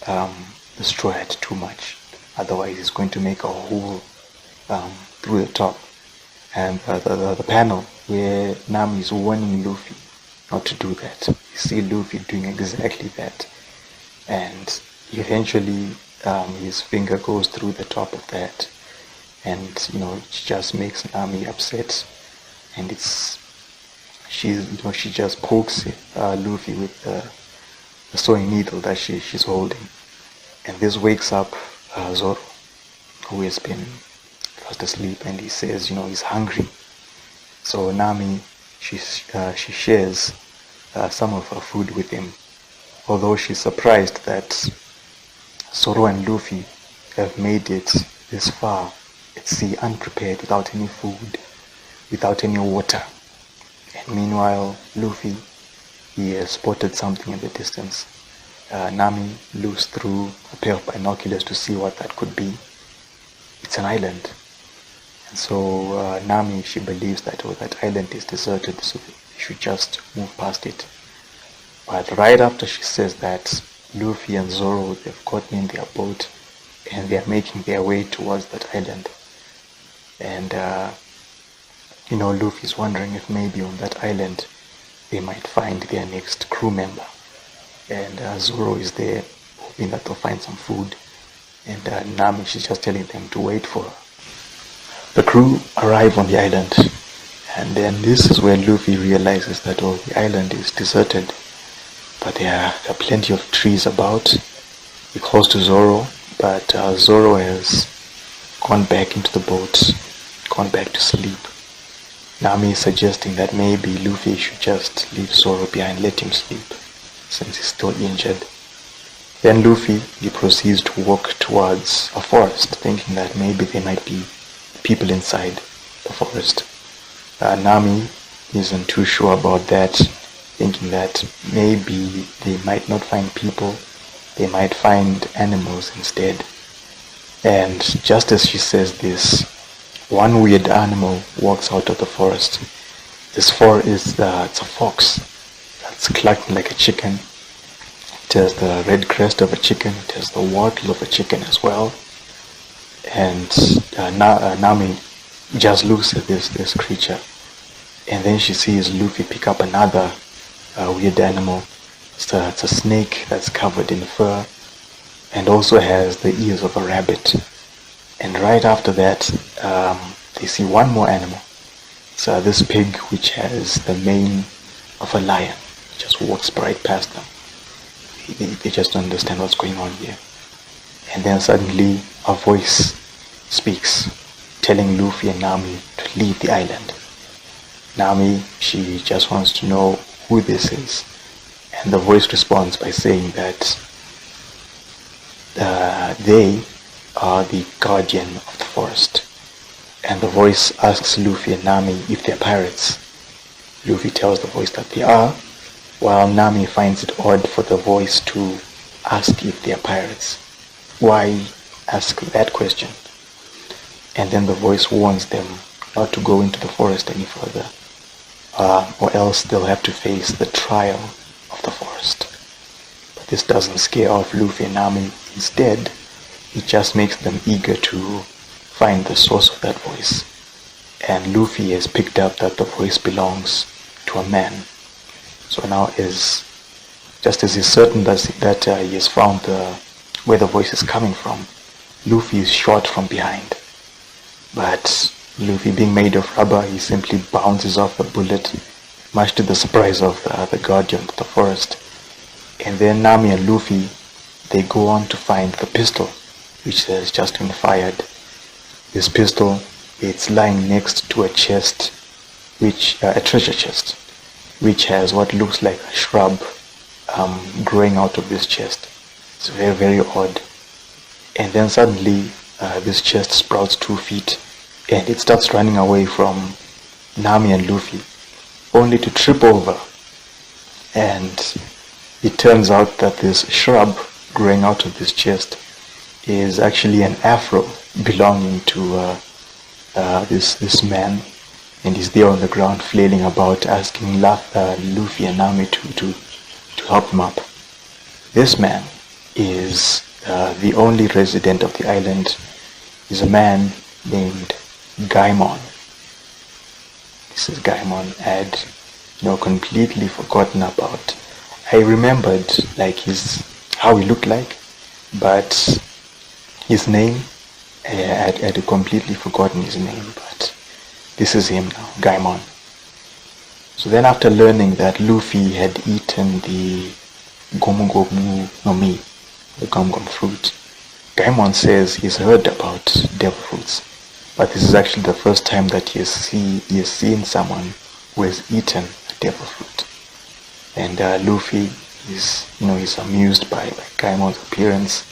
the straw hat too much, otherwise he's going to make a hole through the top. And the panel where Nami is warning Luffy not to do that, you see Luffy doing exactly that, and eventually his finger goes through the top of that, and it just makes Nami upset, and she just pokes Luffy with the sewing needle that she's holding, and this wakes up Zoro, who has been fast asleep, and he says he's hungry. So Nami she shares some of her food with him, although she's surprised that Zoro and Luffy have made it this far at sea unprepared, without any food, without any water. And meanwhile, Luffy, he has spotted something in the distance. Nami looks through a pair of binoculars to see what that could be. It's an island. And so Nami, she believes that that island is deserted, so they should just move past it. But right after she says that, Luffy and Zoro, they've gotten in their boat and they're making their way towards that island. And Luffy's wondering if maybe on that island they might find their next crew member. And Zoro is there hoping that they'll find some food. And Nami, she's just telling them to wait for her. The crew arrive on the island, and then this is where Luffy realizes that the island is deserted, but there are plenty of trees about. He calls to Zoro, but Zoro has gone back into the boat, gone back to sleep. Nami is suggesting that maybe Luffy should just leave Zoro behind, let him sleep, since he's still injured. Then Luffy, he proceeds to walk towards a forest, thinking that maybe there might be people inside the forest. Nami isn't too sure about that, thinking that maybe they might not find people, they might find animals instead. And just as she says this, one weird animal walks out of the forest. This it's a fox that's clucking like a chicken. It has the red crest of a chicken, it has the wattle of a chicken as well. And Nami just looks at this creature, and then she sees Luffy pick up another weird animal. It's a snake that's covered in fur and also has the ears of a rabbit. And right after that, they see one more animal. It's this pig which has the mane of a lion. It just walks right past them. They just don't understand what's going on here. And then suddenly a voice speaks, telling Luffy and Nami to leave the island. Nami, she just wants to know who this is. And the voice responds by saying that they are the guardian of the forest. And the voice asks Luffy and Nami if they're pirates. Luffy tells the voice that they are, while Nami finds it odd for the voice to ask if they're pirates. Why ask that question? And then the voice warns them not to go into the forest any further, or else they'll have to face the trial of the forest. But this doesn't scare off Luffy and Nami. Instead, it just makes them eager to find the source of that voice. And Luffy has picked up that the voice belongs to a man. So now just as he's certain that he has found where the voice is coming from, Luffy is shot from behind. But Luffy, being made of rubber, he simply bounces off the bullet, much to the surprise of the guardian of the forest. And then Nami and Luffy, they go on to find the pistol, which has just been fired. this pistol, it's lying next to a chest, a treasure chest, which has what looks like a shrub growing out of this chest. It's very, very odd. And then suddenly this chest sprouts 2 feet and it starts running away from Nami and Luffy, only to trip over. And it turns out that this shrub growing out of this chest is actually an afro belonging to this man, and he's there on the ground flailing about, asking Luffy and Nami to help him up. This man is the only resident of the island. Is a man named Gaimon. This is Gaimon. I had completely forgotten about. I remembered like how he looked like, but his name, I had completely forgotten his name, but this is him now, Gaimon. So then after learning that Luffy had eaten the Gomu Gomu no Mi, the gum gum fruit, Gaimon says he's heard about devil fruits, but this is actually the first time that he has seen someone who has eaten a devil fruit. And Luffy is amused by Gaimon's appearance,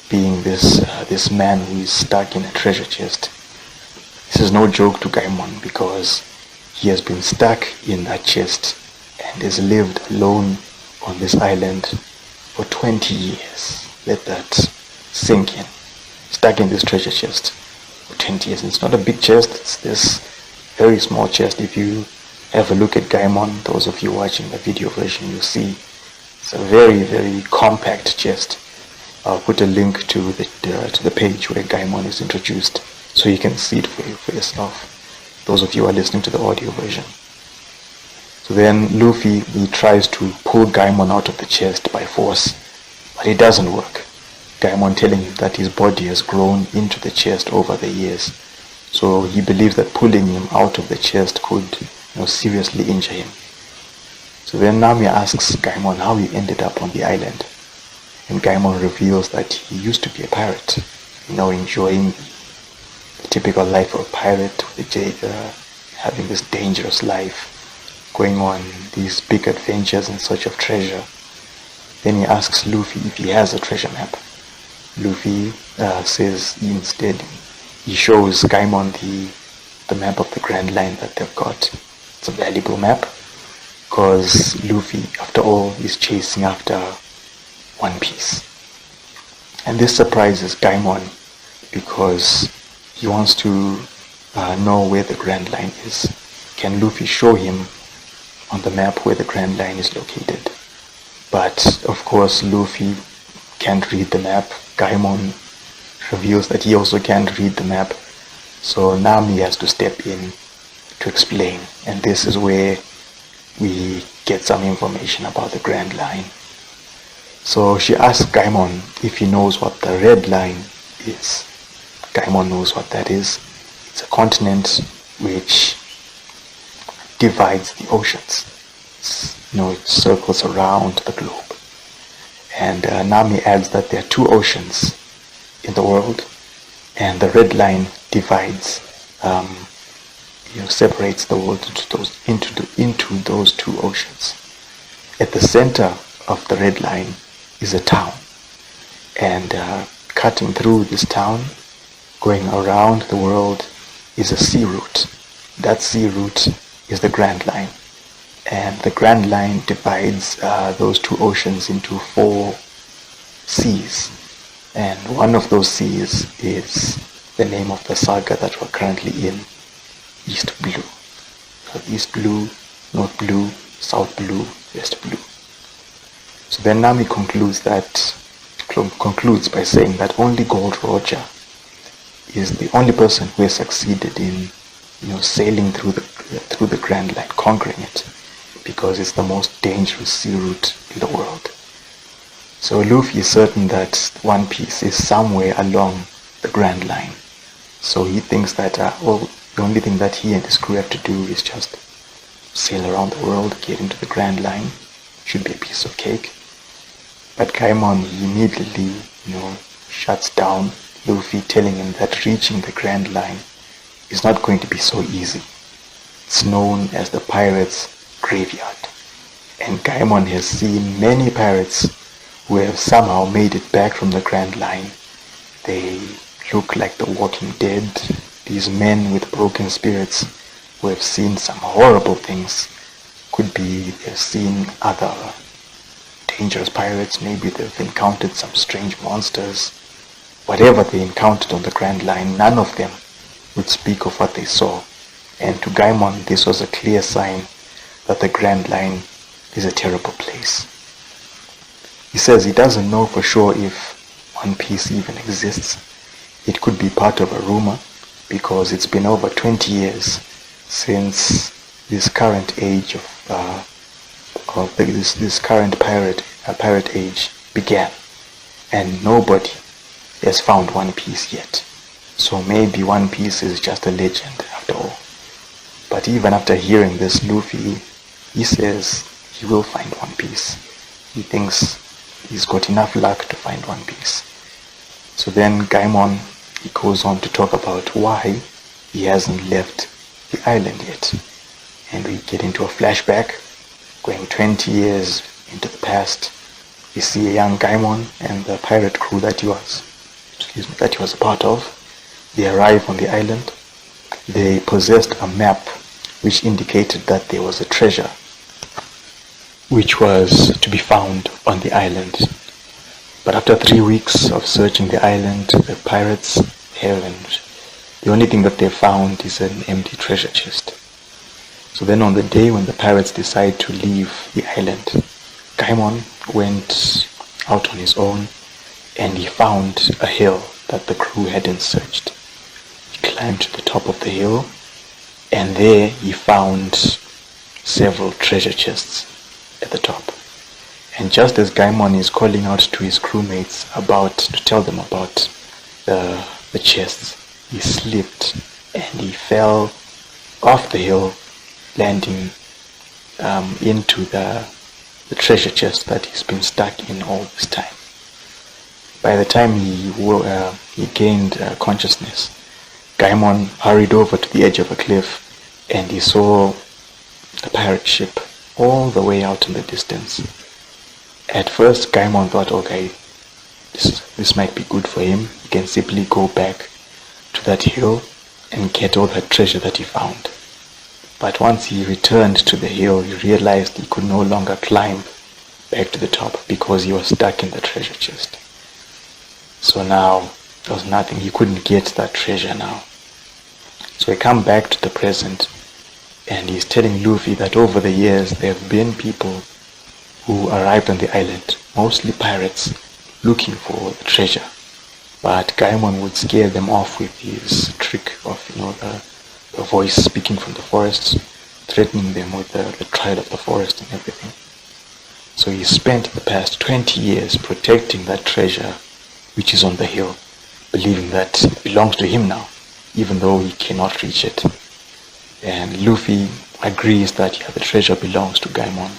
being this man who is stuck in a treasure chest. This is no joke to Gaimon, because he has been stuck in that chest and has lived alone on this island for 20 years. Let that sink in. Stuck in this treasure chest for 20 years. It's not a big chest, it's this very small chest. If you have a look at Gaimon, those of you watching the video version, you'll see it's a very, very compact chest. I'll put a link to the page where Gaimon is introduced so you can see it for yourself, those of you who are listening to the audio version. So then Luffy, he tries to pull Gaimon out of the chest by force, but it doesn't work. Gaimon telling him that his body has grown into the chest over the years, so he believes that pulling him out of the chest could seriously injure him. So then Nami asks Gaimon how he ended up on the island, and Gaimon reveals that he used to be a pirate, enjoying the typical life of a pirate, having this dangerous life, going on these big adventures in search of treasure. Then he asks Luffy if he has a treasure map. Luffy says instead he shows Gaimon the map of the Grand Line that they've got. It's a valuable map because Luffy, after all, is chasing after One Piece. And this surprises Gaimon because he wants to know where the Grand Line is. Can Luffy show him on the map where the Grand Line is located? But of course Luffy can't read the map. Gaimon reveals that he also can't read the map, so Nami has to step in to explain, and this is where we get some information about the Grand Line. So she asks Gaimon if he knows what the Red Line is. Gaimon knows what that is. It's a continent which divides the oceans. It circles around the globe. And Nami adds that there are 2 oceans in the world, and the Red Line divides, separates the world into those 2 oceans. At the center of the Red Line is a town, and cutting through this town, going around the world, is a sea route. That sea route is the Grand Line. And the Grand Line divides those 2 oceans into 4 seas. And one of those seas is the name of the saga that we're currently in, East Blue. So East Blue, North Blue, South Blue, West Blue. So then Nami concludes by saying that only Gold Roger is the only person who has succeeded in sailing through the Grand Line, conquering it, because it's the most dangerous sea route in the world. So Luffy is certain that One Piece is somewhere along the Grand Line. So he thinks that the only thing that he and his crew have to do is just sail around the world, get into the Grand Line. Should be a piece of cake. But Gaimon immediately, shuts down Luffy telling him that reaching the Grand Line is not going to be so easy. It's known as the Pirates' Graveyard. And Gaimon has seen many pirates who have somehow made it back from the Grand Line. They look like the Walking Dead, these men with broken spirits who have seen some horrible things. Could be they've seen other dangerous pirates, maybe they've encountered some strange monsters. Whatever they encountered on the Grand Line, none of them would speak of what they saw. And to Gaimon, this was a clear sign that the Grand Line is a terrible place. He says he doesn't know for sure if One Piece even exists. It could be part of a rumor, because it's been over 20 years since this current age of this current pirate age began, and nobody has found One Piece yet. So maybe One Piece is just a legend after all. But even after hearing this, Luffy, he says he will find One Piece. He thinks he's got enough luck to find One Piece. So then Gaimon, he goes on to talk about why he hasn't left the island yet. And we get into a flashback, going 20 years into the past. We see a young Gaimon and the pirate crew that he was a part of. They arrive on the island. They possessed a map which indicated that there was a treasure which was to be found on the island. But after 3 weeks of searching the island, the pirates haven't. The only thing that they found is an empty treasure chest. So then on the day when the pirates decide to leave the island, Gaimon went out on his own and he found a hill that the crew hadn't searched. He climbed to the top of the hill, and there he found several treasure chests at the top. And just as Gaimon is calling out to his crewmates to tell them about the chests, he slipped and he fell off the hill, landing into the treasure chest that he's been stuck in all this time. By the time he gained consciousness, Gaimon hurried over to the edge of a cliff and he saw the pirate ship all the way out in the distance. At first, Gaimon thought, okay, this might be good for him. He can simply go back to that hill and get all that treasure that he found. But once he returned to the hill, he realized he could no longer climb back to the top because he was stuck in the treasure chest. So now there was nothing, he couldn't get that treasure now. So he come back to the present and he's telling Luffy that over the years there have been people who arrived on the island, mostly pirates, looking for the treasure. But Gaimon would scare them off with his trick of, the voice speaking from the forest, threatening them with the trial of the forest and everything. So he spent the past 20 years protecting that treasure which is on the hill, believing that it belongs to him now, even though he cannot reach it. And Luffy agrees that the treasure belongs to Gaimon.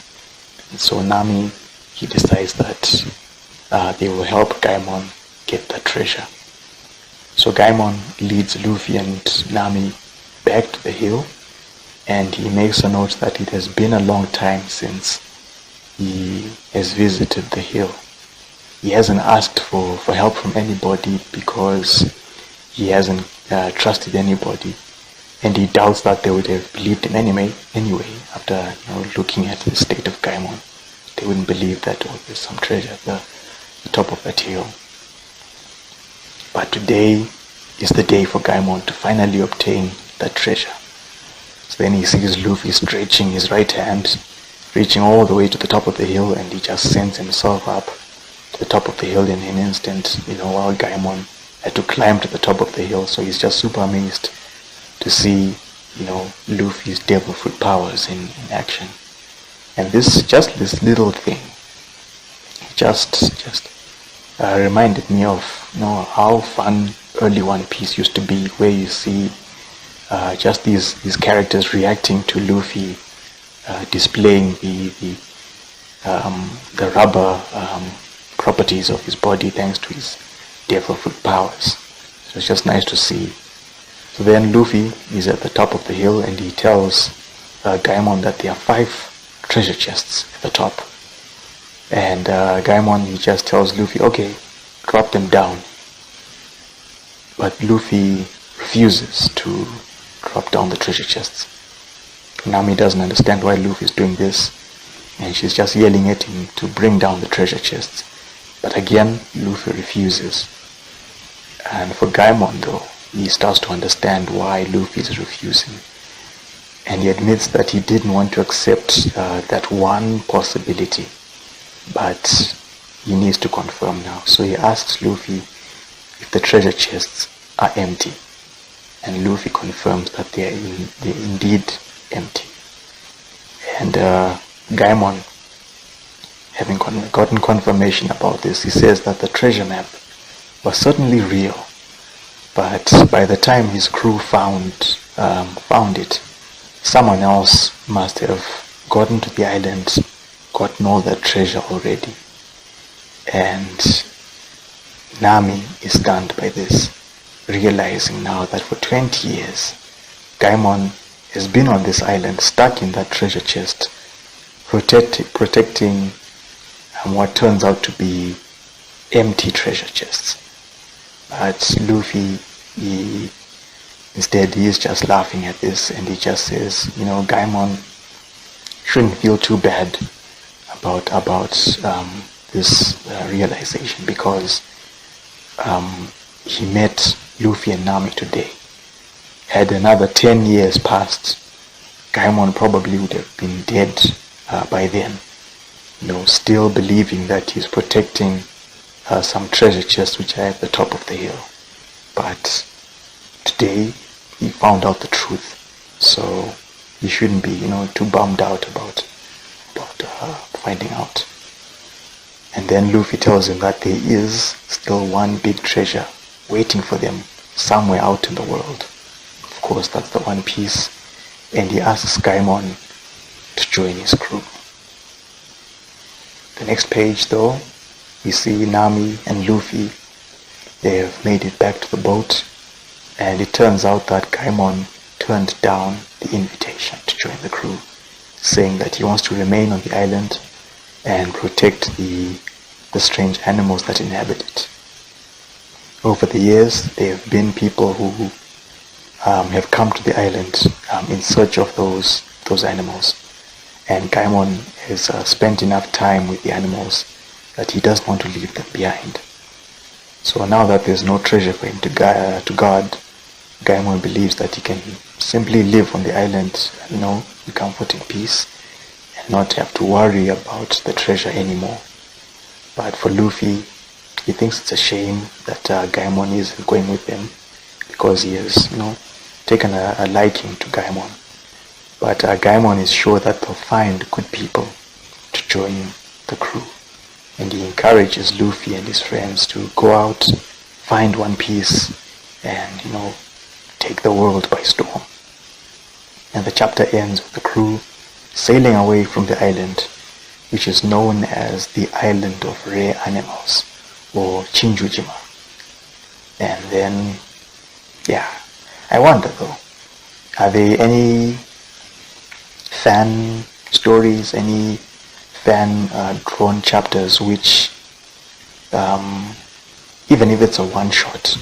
And so Nami, he decides that they will help Gaimon get that treasure. So Gaimon leads Luffy and Nami back to the hill, and he makes a note that it has been a long time since he has visited the hill. He hasn't asked for help from anybody because he hasn't trusted anybody, and he doubts that they would have believed him anyway after looking at the state of Gaimon. They wouldn't believe that there's some treasure at the top of that hill. But today is the day for Gaimon to finally obtain that treasure. So then he sees Luffy stretching his right hand, reaching all the way to the top of the hill, and he just sends himself up to the top of the hill in an instant, while Gaimon had to climb to the top of the hill. So he's just super amazed to see, Luffy's devil fruit powers in action. And this little thing just reminded me of how fun early One Piece used to be, where you see just these characters reacting to Luffy displaying the rubber properties of his body thanks to his devil fruit powers. So it's just nice to see. So then Luffy is at the top of the hill and he tells Gaimon that there are 5 treasure chests at the top. And Gaimon, he just tells Luffy, okay, drop them down. But Luffy refuses to drop down the treasure chests. Nami doesn't understand why Luffy is doing this, and she's just yelling at him to bring down the treasure chests. But again, Luffy refuses. And for Gaimon though, he starts to understand why Luffy is refusing. And he admits that he didn't want to accept that one possibility, but he needs to confirm now. So he asks Luffy if the treasure chests are empty. And Luffy confirms that they're indeed empty. And Gaimon, having gotten confirmation about this, he says that the treasure map was certainly real, but by the time his crew found it, someone else must have gotten to the island, gotten all that treasure already. And Nami is stunned by this, realizing now that for 20 years, Gaimon has been on this island, stuck in that treasure chest, protecting what turns out to be empty treasure chests. But Luffy, he is just laughing at this, and he just says, Gaimon shouldn't feel too bad about this realization, because he met Luffy and Nami today. Had another 10 years passed, Gaimon probably would have been dead by then. Still believing that he's protecting some treasure chests which are at the top of the hill. But today he found out the truth, so he shouldn't be, too bummed out about finding out. And then Luffy tells him that there is still one big treasure waiting for them somewhere out in the world. Of course, that's the One Piece, and he asks Gaimon to join his crew. The next page, though, we see Nami and Luffy. They have made it back to the boat, and it turns out that Gaimon turned down the invitation to join the crew, saying that he wants to remain on the island and protect the strange animals that inhabit it. Over the years, there have been people who have come to the island in search of those animals, and Gaimon has spent enough time with the animals that he doesn't want to leave them behind. So now that there's no treasure for him to guard, Gaimon believes that he can simply live on the island, in comfort and peace, and not have to worry about the treasure anymore. But for Luffy, he thinks it's a shame that Gaimon isn't going with them, because he has, taken a liking to Gaimon. But Gaimon is sure that they'll find good people to join the crew. And he encourages Luffy and his friends to go out, find One Piece, and, take the world by storm. And the chapter ends with the crew sailing away from the island, which is known as the Island of Rare Animals, or Chinjujima. And then, I wonder though, are there any fan stories, any fan drawn chapters which, even if it's a one-shot,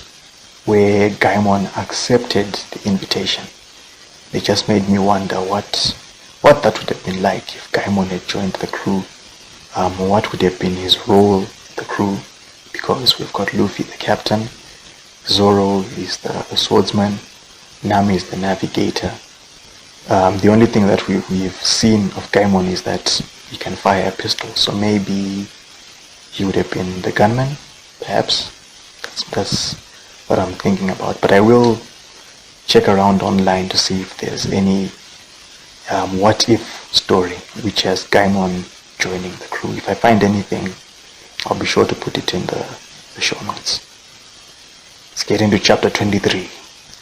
where Gaimon accepted the invitation? It just made me wonder what that would have been like if Gaimon had joined the crew. What would have been his role in the crew? Because we've got Luffy the captain, Zoro is the swordsman, Nami is the navigator. The only thing that we've seen of Gaimon is that he can fire a pistol, so maybe he would have been the gunman, perhaps. That's what I'm thinking about. But I will check around online to see if there's any what if story which has Gaimon joining the crew. If I find anything, I'll be sure to put it in the show notes. Let's get into chapter 23.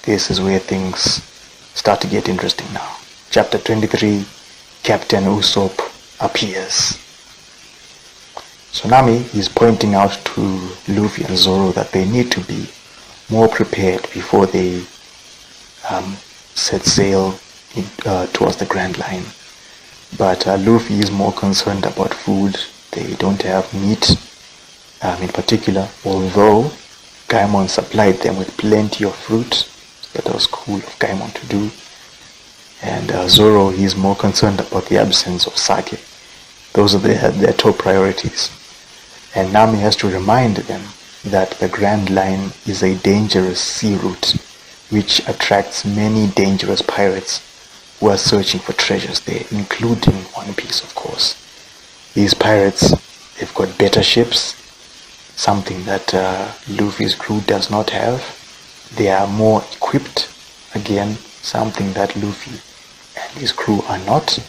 This is where things start to get interesting now. Chapter 23, Captain Usopp appears. So Nami is pointing out to Luffy and Zoro that they need to be more prepared before they set sail towards the Grand Line. But Luffy is more concerned about food. They don't have meat in particular, although Gaimon supplied them with plenty of fruit. That was cool of Gaimon to do. And Zoro, he's more concerned about the absence of sake. Those are their top priorities. And Nami has to remind them that the Grand Line is a dangerous sea route which attracts many dangerous pirates who are searching for treasures there, including One Piece, of course. These pirates, they've got better ships, something that Luffy's crew does not have. They are more equipped, again, something that Luffy and his crew are not.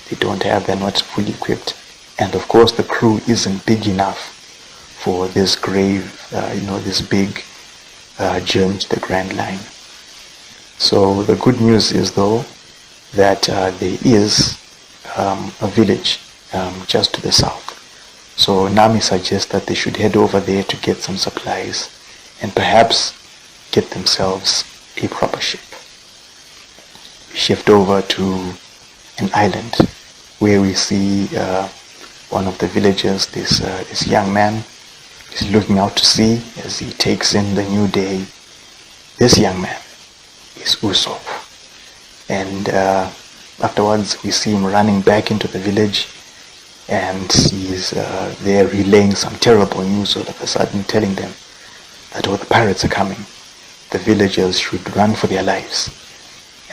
They don't have, they're not fully equipped. And of course the crew isn't big enough for this this big journey to the Grand Line. So the good news is though that there is a village just to the south. So Nami suggests that they should head over there to get some supplies and perhaps get themselves a proper ship. We shift over to an island where we see one of the villagers, this young man, is looking out to sea as he takes in the new day. This young man is Usopp. And afterwards we see him running back into the village, and he's there relaying some terrible news all of a sudden, telling them that the pirates are coming. The villagers should run for their lives.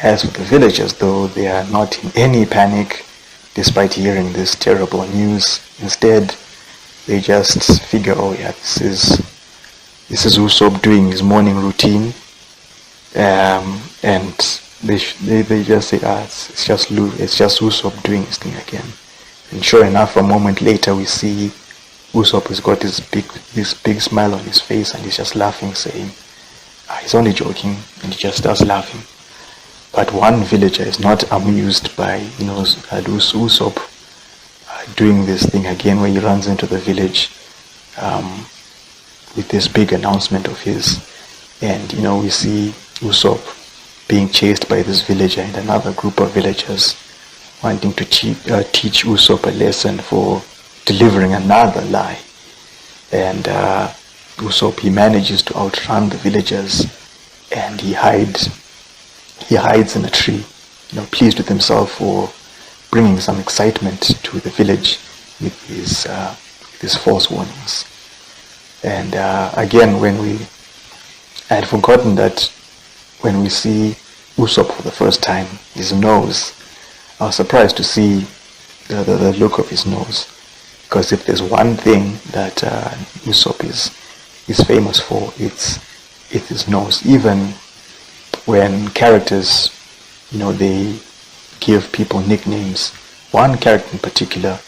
As for the villagers though, they are not in any panic despite hearing this terrible news. Instead, they just figure, oh yeah, this is Usopp doing his morning routine, and they just say, it's just Usopp doing his thing again. And sure enough, a moment later we see Usopp has got this big smile on his face, and he's just laughing, saying, he's only joking, and he just starts laughing. But one villager is not amused by Usopp doing this thing again, where he runs into the village with this big announcement of his. And we see Usopp being chased by this villager and another group of villagers wanting to teach Usopp a lesson for delivering another lie. And Usopp, he manages to outrun the villagers, and he hides in a tree, pleased with himself for bringing some excitement to the village with his false warnings. And again, I had forgotten that when we see Usopp for the first time, his nose, I was surprised to see the look of his nose, because if there's one thing that Usopp is famous for, it's his nose. Even when characters, they give people nicknames, one character in particular,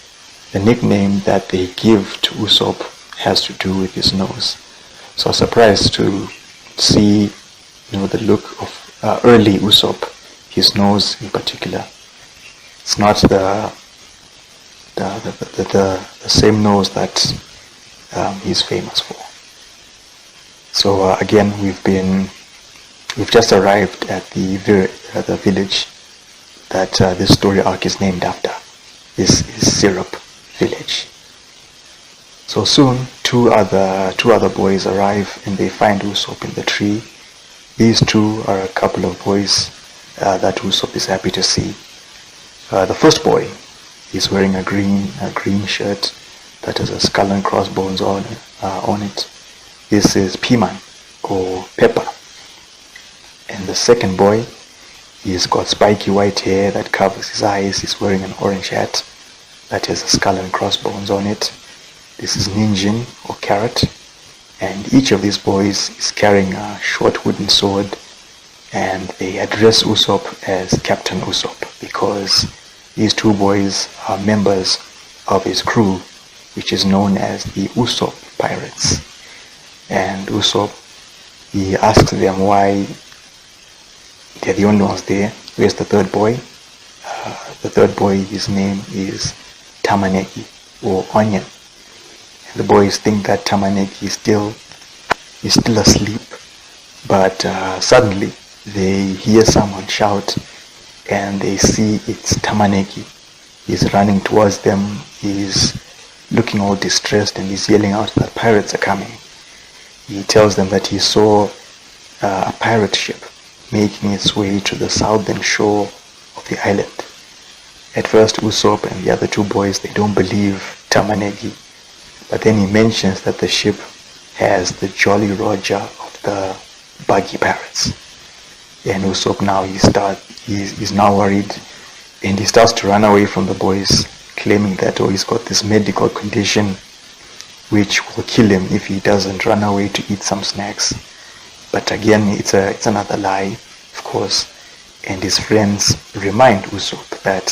the nickname that they give to Usopp has to do with his nose. So I was surprised to see, the look of early Usopp, his nose in particular. It's not the same nose that he's famous for. So again, we've just arrived at the village that this story arc is named after. This is Syrup Village. So soon, two other boys arrive, and they find Usopp in the tree. These two are a couple of boys that Usopp is happy to see. The first boy is wearing a green shirt that has a skull and crossbones on it. This is Piman, or Pepper. And the second boy, he's got spiky white hair that covers his eyes. He's wearing an orange hat that has a skull and crossbones on it. This is Ninjin, or Carrot. And each of these boys is carrying a short wooden sword, and they address Usopp as Captain Usopp, because these two boys are members of his crew, which is known as the Usopp Pirates. And Usopp, he asks them why they're the only ones there. Where's the third boy? The third boy, his name is Tamaneki, or Onion. And the boys think that Tamaneki is still asleep, but suddenly they hear someone shout, and they see it's Tamanegi. He's running towards them. He's looking all distressed, and he's yelling out that pirates are coming. He tells them that he saw a pirate ship making its way to the southern shore of the island. At first, Usopp and the other two boys, they don't believe Tamanegi, but then he mentions that the ship has the Jolly Roger of the Buggy Pirates. And Usopp now he's now worried, and he starts to run away from the boys, claiming that he's got this medical condition which will kill him if he doesn't run away to eat some snacks. But again, it's another lie, of course, and his friends remind Usopp that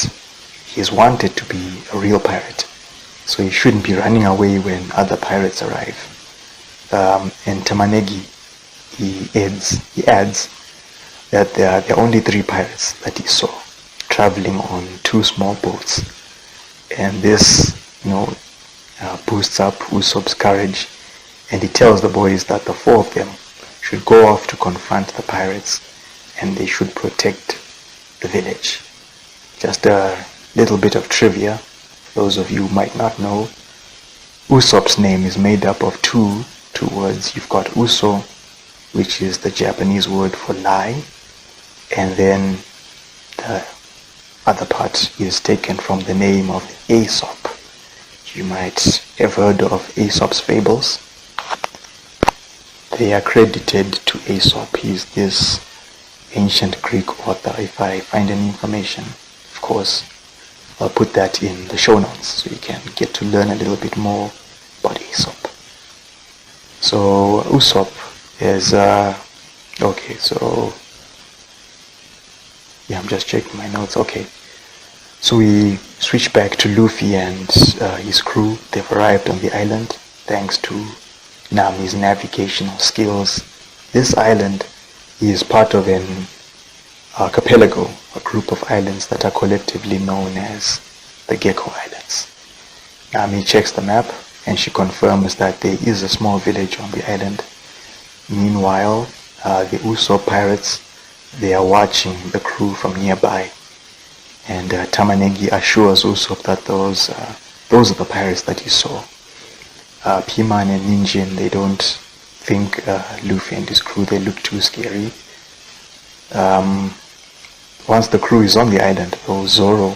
he's wanted to be a real pirate, so he shouldn't be running away when other pirates arrive. And Tamanegi, he adds that there are only 3 pirates that he saw traveling on 2 small boats, and this, boosts up Usopp's courage, and he tells the boys that the 4 of them should go off to confront the pirates, and they should protect the village. Just a little bit of trivia, for those of you who might not know, Usopp's name is made up of two words. You've got Uso, which is the Japanese word for lie, and then the other part is taken from the name of Aesop. You might have heard of Aesop's Fables. They are credited to Aesop. He's this ancient Greek author. If I find any information, of course, I'll put that in the show notes so you can get to learn a little bit more about Aesop. So Usopp is okay. So yeah, I'm just checking my notes. Okay, so we switch back to Luffy and his crew. They've arrived on the island thanks to Nami's navigational skills. This island is part of an archipelago, a group of islands that are collectively known as the Gecko Islands. Nami checks the map and she confirms that there is a small village on the island. Meanwhile, the Usopp pirates, they are watching the crew from nearby, and Tamanegi assures Usopp that those are the pirates that he saw. Piman and Ninjin, they don't think Luffy and his crew, they look too scary. Once the crew is on the island, though, Zoro,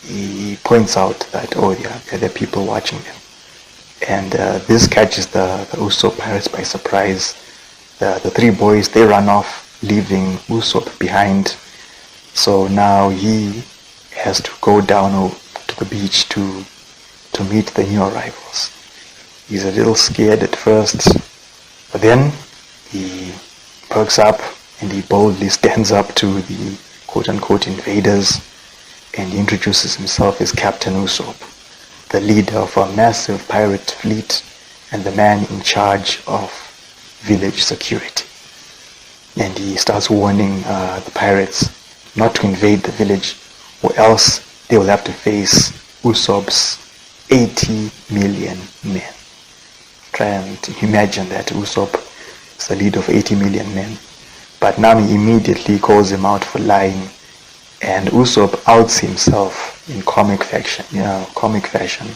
he points out that, there are people watching them. And this catches the Usopp pirates by surprise. The 3 boys, they run off, leaving Usopp behind. So now he has to go down to the beach to meet the new arrivals. He's a little scared at first, but then he perks up and he boldly stands up to the quote-unquote invaders, and he introduces himself as Captain Usopp, the leader of a massive pirate fleet and the man in charge of village security. And he starts warning the pirates not to invade the village, or else they will have to face Usopp's 80 million men. Try and imagine that Usopp is the leader of 80 million men. But Nami immediately calls him out for lying, and Usopp outs himself in comic fashion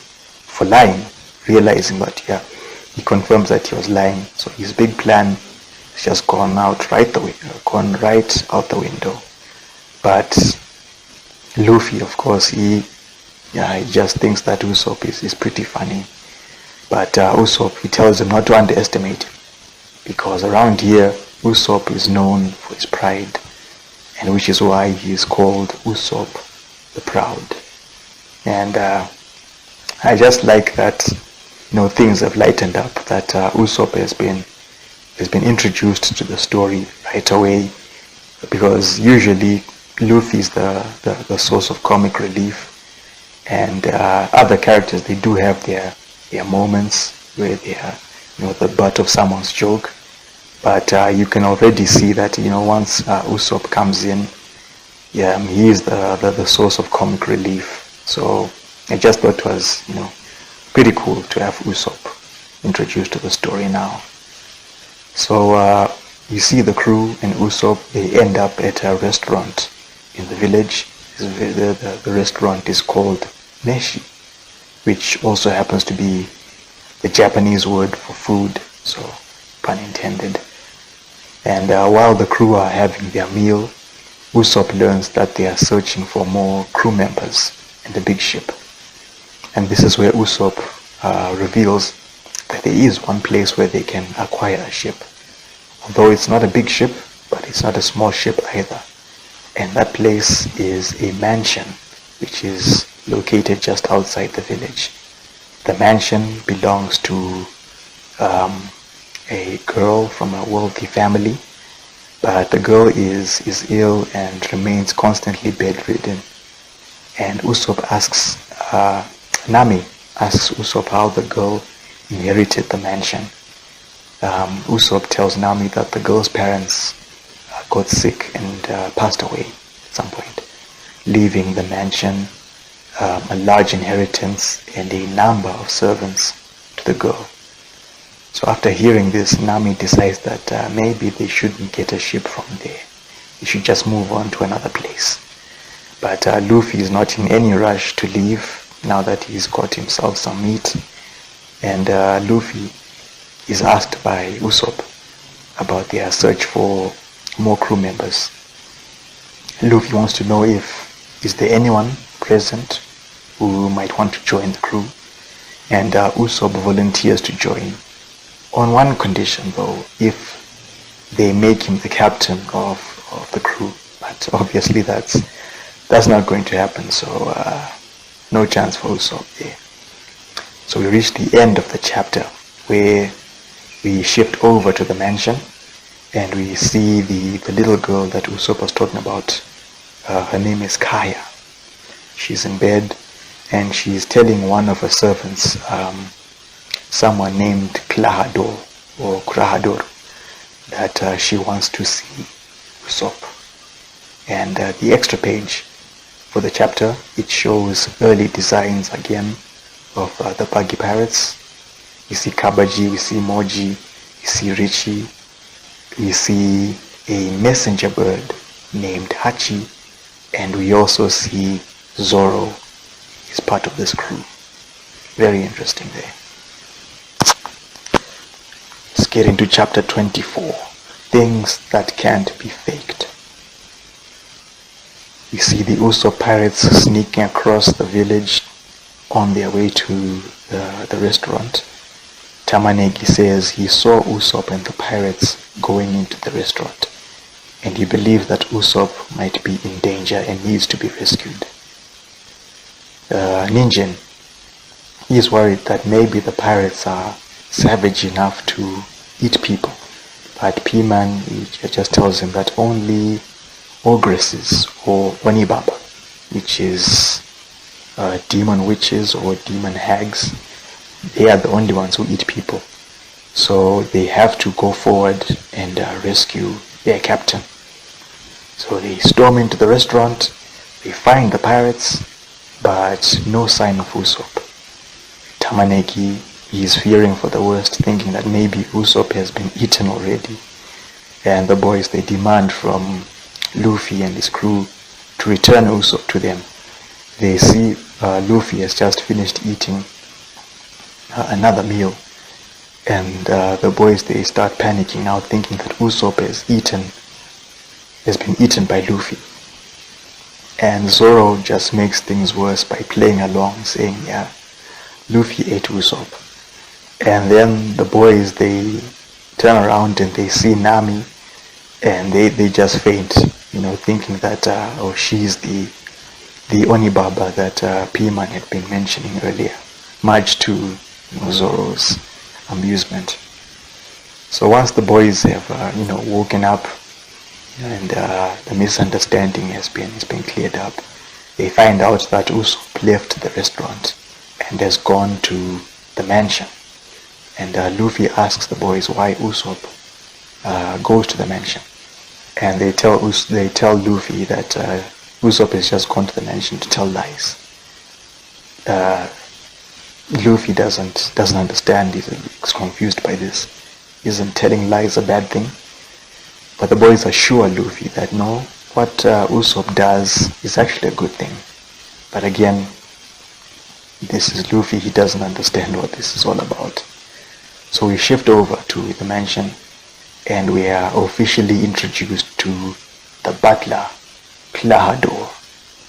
for lying, realizing that he confirms that he was lying. So his big plan has just gone right out the window. But Luffy, of course, he just thinks that Usopp is pretty funny. But Usopp, he tells him not to underestimate him, because around here Usopp is known for his pride, and which is why he is called Usopp the Proud. And I just like that things have lightened up, that Usopp has been introduced to the story right away, because usually Luffy is the source of comic relief, and other characters, they do have their moments where they are the butt of someone's joke. But you can already see that once Usopp comes in, he is the source of comic relief. So I just thought it was pretty cool to have Usopp introduced to the story now. So you see the crew and Usopp, they end up at a restaurant in the village. The restaurant is called Neshi, which also happens to be the Japanese word for food, so pun intended. And while the crew are having their meal, Usopp learns that they are searching for more crew members in the big ship. And this is where Usopp reveals that there is one place where they can acquire a ship. Although it's not a big ship, but it's not a small ship either. And that place is a mansion, which is located just outside the village. The mansion belongs to a girl from a wealthy family, but the girl is ill and remains constantly bedridden. And Usopp asks, Nami asks Usopp how the girl inherited the mansion. Usopp tells Nami that the girl's parents got sick and passed away at some point, leaving the mansion a large inheritance and a number of servants to the girl. So after hearing this, Nami decides that maybe they shouldn't get a ship from there. They should just move on to another place. But Luffy is not in any rush to leave now that he's got himself some meat. And Luffy is asked by Usopp about their search for more crew members. Luffy wants to know is there anyone present who might want to join the crew, and Usopp volunteers to join on one condition though, if they make him the captain of the crew. But obviously that's not going to happen, so no chance for Usopp there. So we reach the end of the chapter where we shift over to the mansion and we see the little girl that Usopp was talking about. Her name is Kaya. She's in bed and she's telling one of her servants, someone named Klahador or Krahador, that she wants to see Usopp. And the extra page for the chapter, it shows early designs again of the Buggy Pirates. We see Kabaji, we see Moji, we see Richie, we see a messenger bird named Hachi, and we also see Zoro is part of this crew. Very interesting there. Let's get into chapter 24. Things that can't be faked. We see the Usopp pirates sneaking across the village on their way to the restaurant. Tamanegi says he saw Usopp and the pirates going into the restaurant, and he believes that Usopp might be in danger and needs to be rescued. Ninjin, he is worried that maybe the pirates are savage enough to eat people, but P-Man just tells him that only ogresses or onibaba, which is demon witches or demon hags, they are the only ones who eat people. So they have to go forward and rescue their captain. So they storm into the restaurant, they find the pirates, but no sign of Usopp. Tamaneki is fearing for the worst, thinking that maybe Usopp has been eaten already. And the boys, they demand from Luffy and his crew to return Usopp to them. They see Luffy has just finished eating another meal, and the boys, they start panicking now, thinking that Usopp has been eaten by Luffy. And Zoro just makes things worse by playing along, saying, yeah, Luffy ate Usopp. And then the boys, they turn around and they see Nami, and they just faint, thinking that she's the Onibaba that P-Man had been mentioning earlier, much to Zoro's amusement. So once the boys have woken up and the misunderstanding has been cleared up, they find out that Usopp left the restaurant and has gone to the mansion. And Luffy asks the boys why Usopp goes to the mansion, and they tell Luffy that Usopp has just gone to the mansion to tell lies. Luffy doesn't understand. He's confused by this. Isn't telling lies a bad thing? But the boys assure Luffy that no, what Usopp does is actually a good thing. But again, this is Luffy, he doesn't understand what this is all about. So we shift over to the mansion and we are officially introduced to the butler, Klahadore,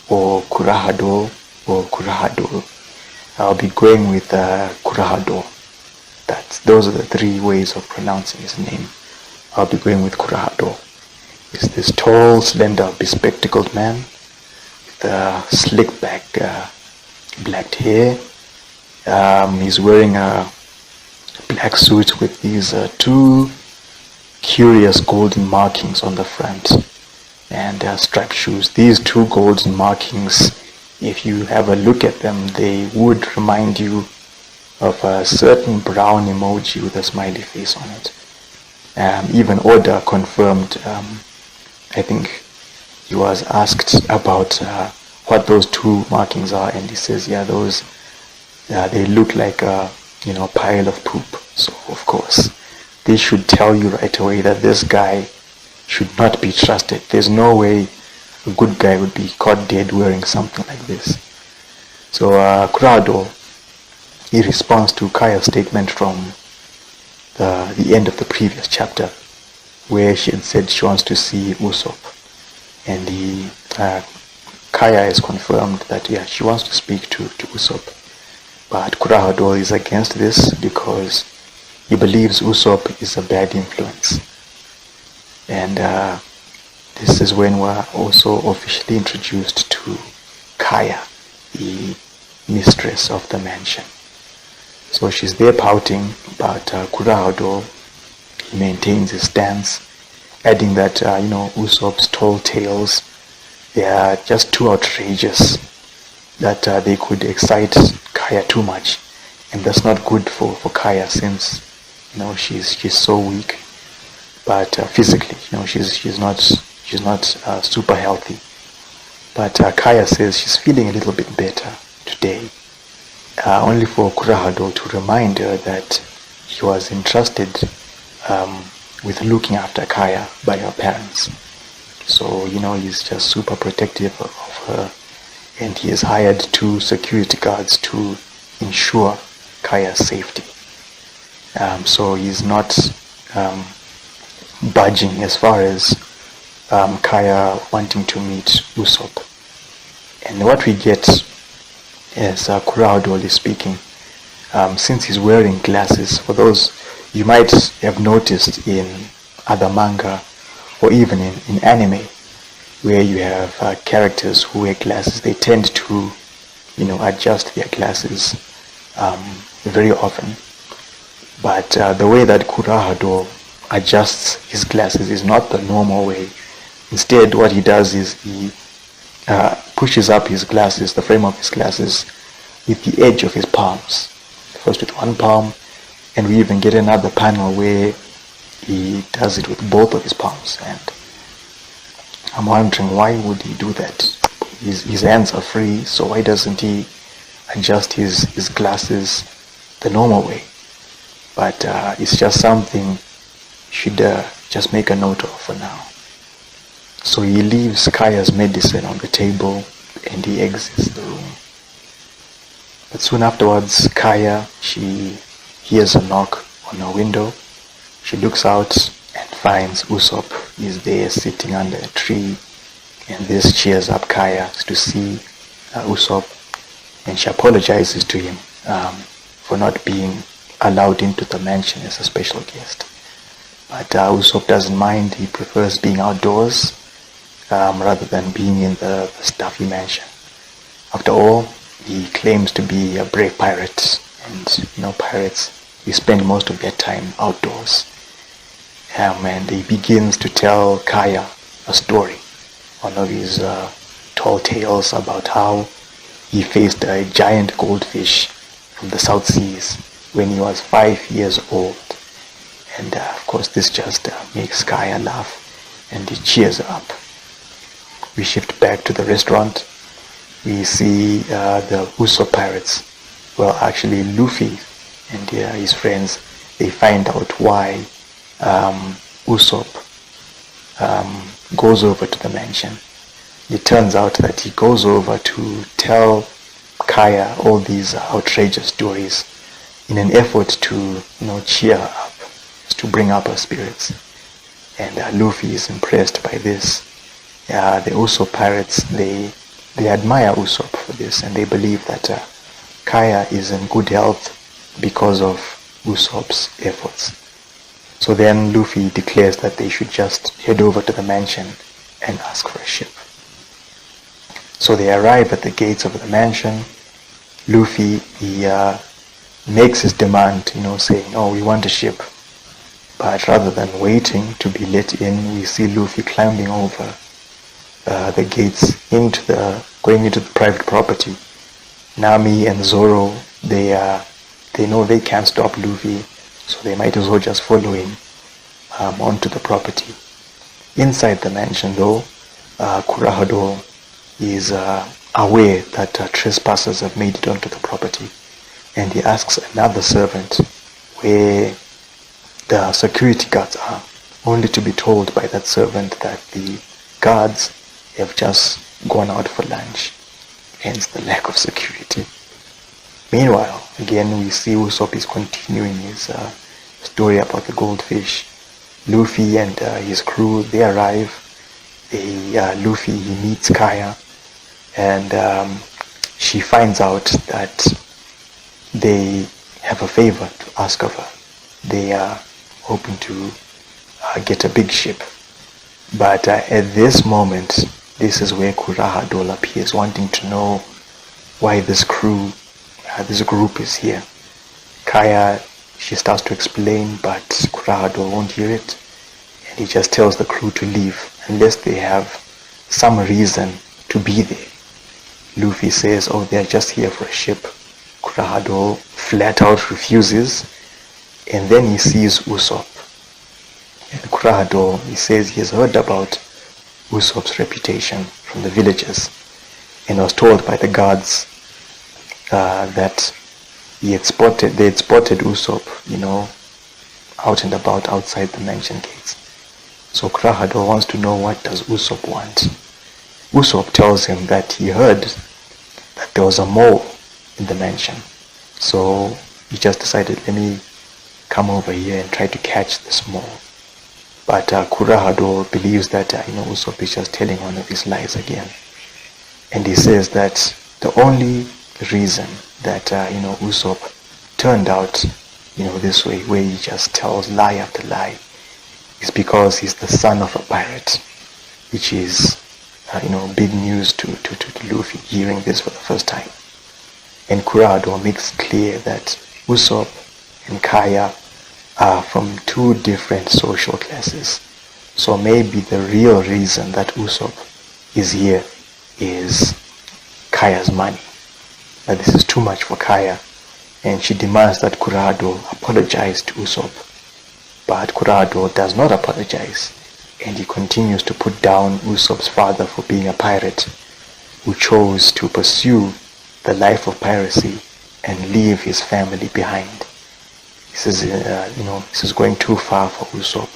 or Kurahadore, or Kurahadore. I'll be going with Kurahadore. Those are the three ways of pronouncing his name. I'll be going with Kurahadore. He's this tall, slender, bespectacled man with slick back black hair. He's wearing a black suit with these two curious golden markings on the front and striped shoes. These two golden markings, if you have a look at them, they would remind you of a certain brown emoji with a smiley face on it. Even Oda confirmed, I think he was asked about what those two markings are, and he says, yeah, those, they look like a pile of poop. So of course, this should tell you right away that this guy should not be trusted. There's no way a good guy would be caught dead wearing something like this. So Kurahadore, he responds to Kaya's statement from the end of the previous chapter, where she had said she wants to see Usopp, and Kaya has confirmed that she wants to speak to Usopp, but Kurahadore is against this because he believes Usopp is a bad influence. And this is when we're also officially introduced to Kaya, the mistress of the mansion. So she's there pouting, but Kurahadore maintains his stance, adding that Usopp's tall tales, they are just too outrageous, that they could excite Kaya too much, and that's not good for Kaya, since she's so weak. But physically, she's not super healthy. But Kaya says she's feeling a little bit better today, only for Kurahadore to remind her that he was entrusted with looking after Kaya by her parents. So he's just super protective of her, and he has hired 2 security guards to ensure Kaya's safety. So he's not budging as far as Kaya wanting to meet Usopp. And what we get is Kurahadore speaking. Since he's wearing glasses, for those you might have noticed in other manga or even in anime, where you have characters who wear glasses, they tend to adjust their glasses very often. But the way that Kurahadore adjusts his glasses is not the normal way. Instead, what he does is he pushes up his glasses, the frame of his glasses, with the edge of his palms. First with one palm, and we even get another panel where he does it with both of his palms. And I'm wondering, why would he do that? His hands are free, so why doesn't he adjust his glasses the normal way? But it's just something you should just make a note of for now. So he leaves Kaya's medicine on the table and he exits the room. But soon afterwards, Kaya, she hears a knock on her window. She looks out and finds Usopp is there sitting under a tree, and this cheers up Kaya to see Usopp, and she apologizes to him for not being allowed into the mansion as a special guest. But Usopp doesn't mind. He prefers being outdoors rather than being in the stuffy mansion. After all, he claims to be a brave pirate, and pirates, they spend most of their time outdoors. And he begins to tell Kaya a story, one of his tall tales about how he faced a giant goldfish from the South Seas when he was 5 years old. And of course this just makes Kaya laugh, and he cheers her up. We shift back to the restaurant. We see the Usopp pirates. Well, actually Luffy and his friends, they find out why Usopp goes over to the mansion. It turns out that he goes over to tell Kaya all these outrageous stories in an effort to, cheer her up, to bring up her spirits. And Luffy is impressed by this. The Usopp pirates, they admire Usopp for this, and they believe that Kaya is in good health because of Usopp's efforts. So then Luffy declares that they should just head over to the mansion and ask for a ship. So they arrive at the gates of the mansion. Luffy, he makes his demand, saying, "Oh, we want a ship." But rather than waiting to be let in, we see Luffy climbing over the gates going into the private property. Nami and Zoro, they know they can't stop Luffy, so they might as well just follow him onto the property. Inside the mansion, though, Kurahado is aware that trespassers have made it onto the property, and he asks another servant where the security guards are, only to be told by that servant that the guards have just gone out for lunch, hence the lack of security. Meanwhile, again we see Usopp is continuing his story about the goldfish. Luffy and his crew, they arrive. Luffy, he meets Kaya, and she finds out that they have a favor to ask of her. They are hoping to get a big ship. But at this moment, this is where Kurahado appears, wanting to know why this group is here. Kaya, she starts to explain, but Kurahado won't hear it, and he just tells the crew to leave unless they have some reason to be there. Luffy says, "Oh, they're just here for a ship." Kurahado flat out refuses, and then he sees Usopp. And Kurahado, he says he has heard about Usopp's reputation from the villagers, and was told by the guards that they had spotted Usopp, out and about outside the mansion gates. So Kurahado wants to know, what does Usopp want? Usopp tells him that he heard that there was a mole in the mansion. So he just decided, let me come over here and try to catch this mole. But Kurahado believes that Usopp is just telling one of his lies again. And he says that the only reason that Usopp turned out this way, where he just tells lie after lie, is because he's the son of a pirate, which is big news to Luffy hearing this for the first time. And Kurahado makes clear that Usopp and Kaya are from two different social classes. So maybe the real reason that Usopp is here is Kaya's money. But this is too much for Kaya, and she demands that Kurahado apologize to Usopp. But Kurahado does not apologize, and he continues to put down Usopp's father for being a pirate who chose to pursue the life of piracy and leave his family behind. He says, this is going too far for Usopp,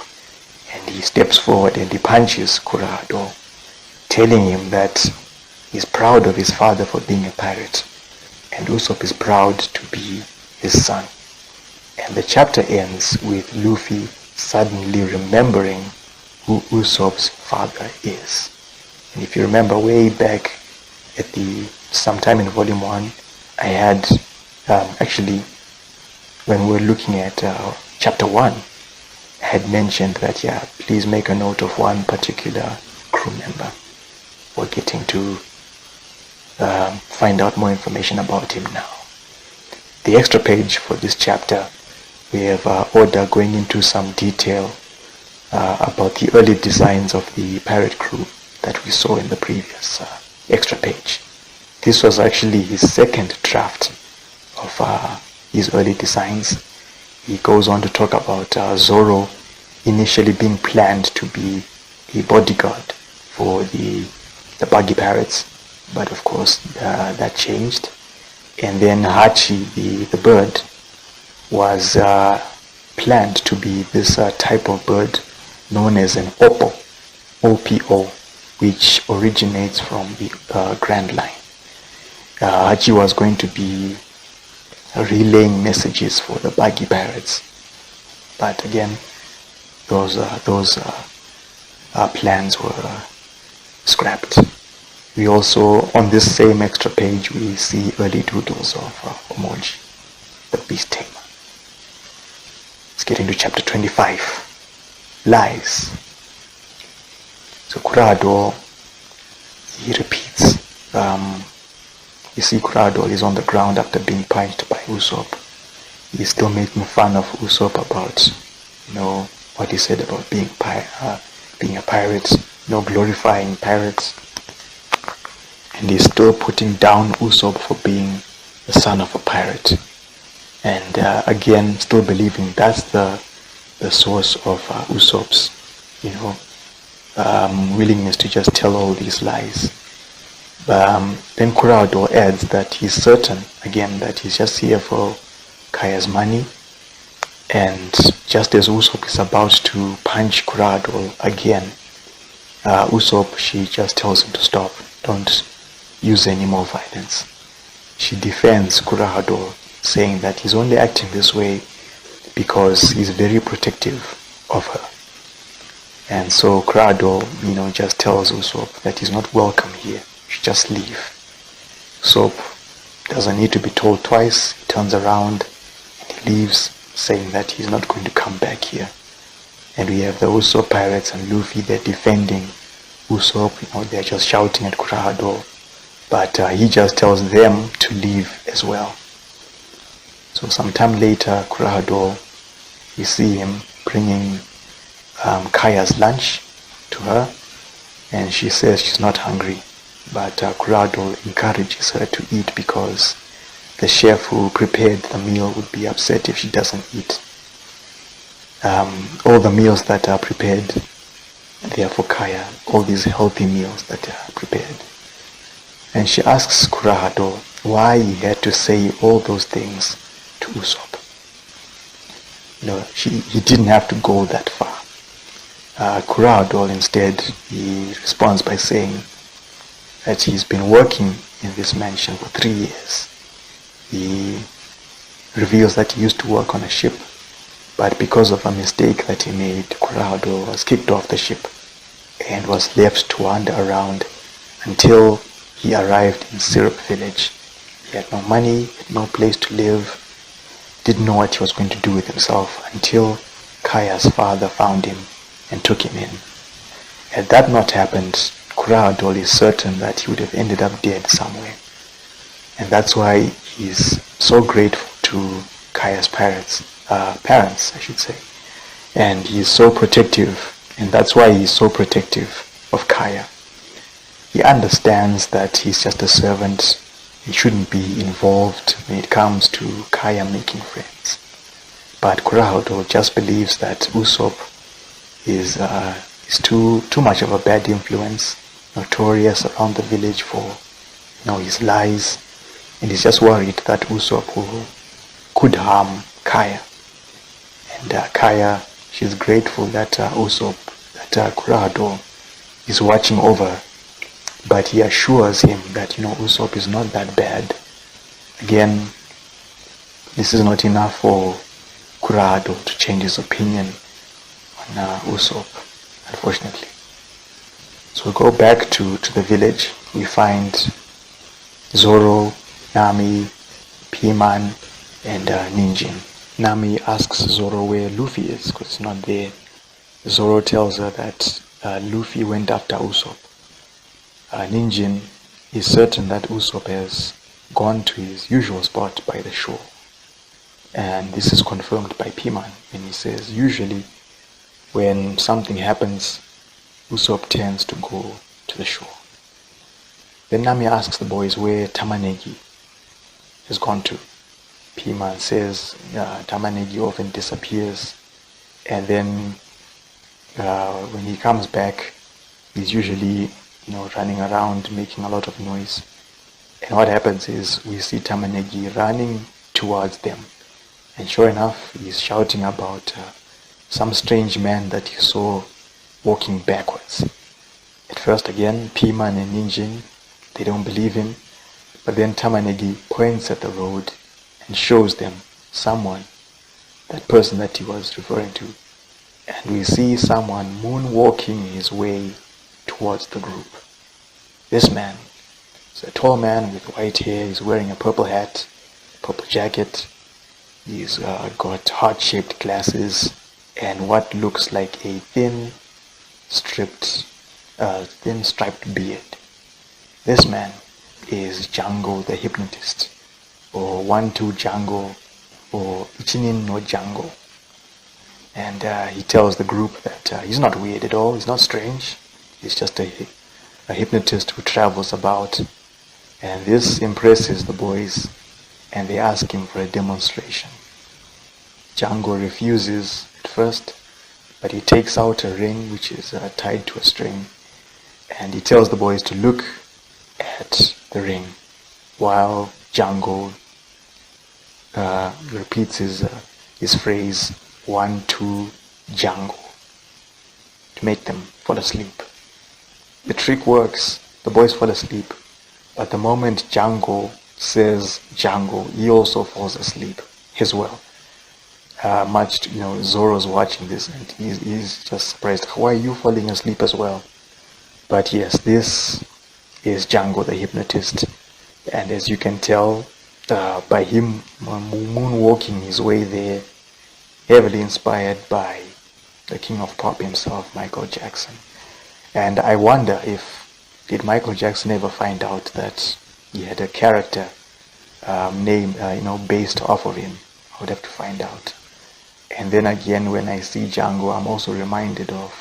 and he steps forward and he punches Kurahado, telling him that he's proud of his father for being a pirate, and Usopp is proud to be his son. And the chapter ends with Luffy suddenly remembering who Usopp's father is. And if you remember way back at sometime in volume 1, I had actually, when we were looking at chapter 1, I had mentioned that, please make a note of one particular crew member. We're getting to find out more information about him now. The extra page for this chapter, we have Oda going into some detail about the early designs of the pirate crew that we saw in the previous extra page. This was actually his second draft of his early designs. He goes on to talk about Zoro initially being planned to be a bodyguard for the Buggy Pirates, but of course that changed. And then Hachi, the bird, was planned to be this type of bird known as an oppo, OPO, which originates from the Grand Line. Hachi was going to be relaying messages for the Buggy Pirates, but again, those plans were scrapped. We also, on this same extra page, we see early doodles of Omoji, the beast tamer. Let's get into chapter 25, Lies. So Kurado, he repeats. You see Kurado is on the ground after being punched by Usopp. He's still making fun of Usopp about, what he said about being a pirate, glorifying pirates. And he's still putting down Usopp for being the son of a pirate. And again, still believing that's the source of Usopp's, willingness to just tell all these lies. Then Kurado adds that he's certain, again, that he's just here for Kaya's money. And just as Usopp is about to punch Kurado again, Usopp, she just tells him to stop. Don't use any more violence. She defends Kurado, saying that he's only acting this way because he's very protective of her. And so Kurado, just tells Usopp that he's not welcome here. He should just leave. Usopp doesn't need to be told twice. He turns around and he leaves, saying that he's not going to come back here. And we have the Usopp pirates and Luffy, they're defending Usopp, they're just shouting at Kurado, but he just tells them to leave as well. So sometime later, Kurado, we see him bringing Kaya's lunch to her, and she says she's not hungry, but Kurado encourages her to eat because the chef who prepared the meal would be upset if she doesn't eat. All the meals that are prepared, they are for Kaya, all these healthy meals that are prepared. And she asks Kurado why he had to say all those things to Usopp. He didn't have to go that far. Kurado instead, he responds by saying that he's been working in this mansion for 3 years. He reveals that he used to work on a ship, but because of a mistake that he made, Kurado was kicked off the ship and was left to wander around until he arrived in Syrup Village. He had no money, had no place to live, didn't know what he was going to do with himself until Kaya's father found him and took him in. Had that not happened, Kurado is certain that he would have ended up dead somewhere. And that's why he's so grateful to Kaya's parents, and he's so protective, and that's why he's so protective of Kaya. He understands that he's just a servant. He shouldn't be involved when it comes to Kaya making friends. But Kurado just believes that Usopp is too much of a bad influence, notorious around the village for his lies, and he's just worried that Usopp could harm Kaya. And Kaya, she's grateful that Kurado is watching over, but he assures him that Usopp is not that bad. Again, this is not enough for Kurado to change his opinion on Usopp, unfortunately. So we go back to the village. We find Zoro, Nami, P-Man, and Ninjin. Nami asks Zoro where Luffy is because he's not there. Zoro tells her that Luffy went after Usopp. Ninjin is certain that Usopp has gone to his usual spot by the shore. And this is confirmed by P-Man when he says usually when something happens, Usopp tends to go to the shore. Then Nami asks the boys where Tamanegi has gone to. P-Man says Tamanegi often disappears, and then when he comes back, he's usually running around making a lot of noise. And what happens is we see Tamanegi running towards them, and sure enough, he's shouting about some strange man that he saw walking backwards. At first again, Piman and Ninjin, they don't believe him, but then Tamanegi points at the road and shows them someone, that person that he was referring to, and we see someone moonwalking his way towards the group. This man is a tall man with white hair. He's wearing a purple hat, purple jacket. He's got heart-shaped glasses and what looks like a thin striped beard. This man is Django the hypnotist, or 1-2 Django, or Ichinin no Django. And he tells the group that he's not weird at all, he's not strange, he's just a hypnotist who travels about. And this impresses the boys, and they ask him for a demonstration. Django refuses at first, but he takes out a ring which is tied to a string, and he tells the boys to look at the ring while Django repeats his phrase 1-2 Django to make them fall asleep. The trick works. The boys fall asleep, but the moment Django says Django, he also falls asleep as well. Zoro's watching this and he's just surprised. Why are you falling asleep as well? But yes, this is Django the hypnotist, and as you can tell by him moonwalking his way there, heavily inspired by the king of pop himself, Michael Jackson. And I wonder did Michael Jackson ever find out that he had a character name based off of him? I would have to find out. And then again, when I see Django, I'm also reminded of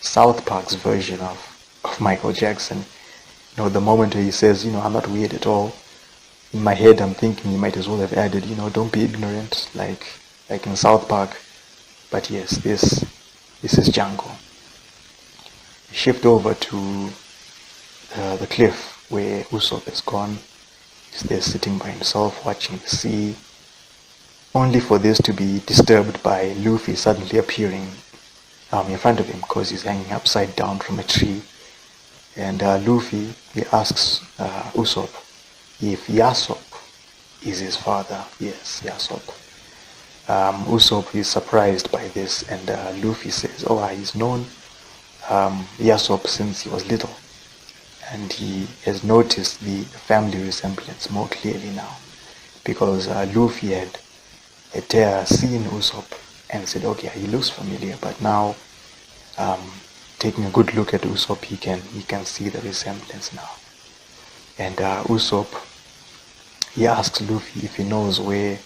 South Park's version of Michael Jackson. The moment he says, I'm not weird at all, in my head I'm thinking he might as well have added, don't be ignorant, like in South Park. But yes, this is Django. We shift over to the cliff where Usopp has gone. He's there sitting by himself watching the sea, only for this to be disturbed by Luffy suddenly appearing in front of him, because he's hanging upside down from a tree. And Luffy, he asks Usopp if Yasopp is his father. Yes, Yasopp. Usopp is surprised by this, and Luffy says, he's known Yasopp since he was little, and he has noticed the family resemblance more clearly now, because Luffy had seen Usopp and said, he looks familiar, but now taking a good look at Usopp, he can see the resemblance now. And Usopp, he asks Luffy if he knows where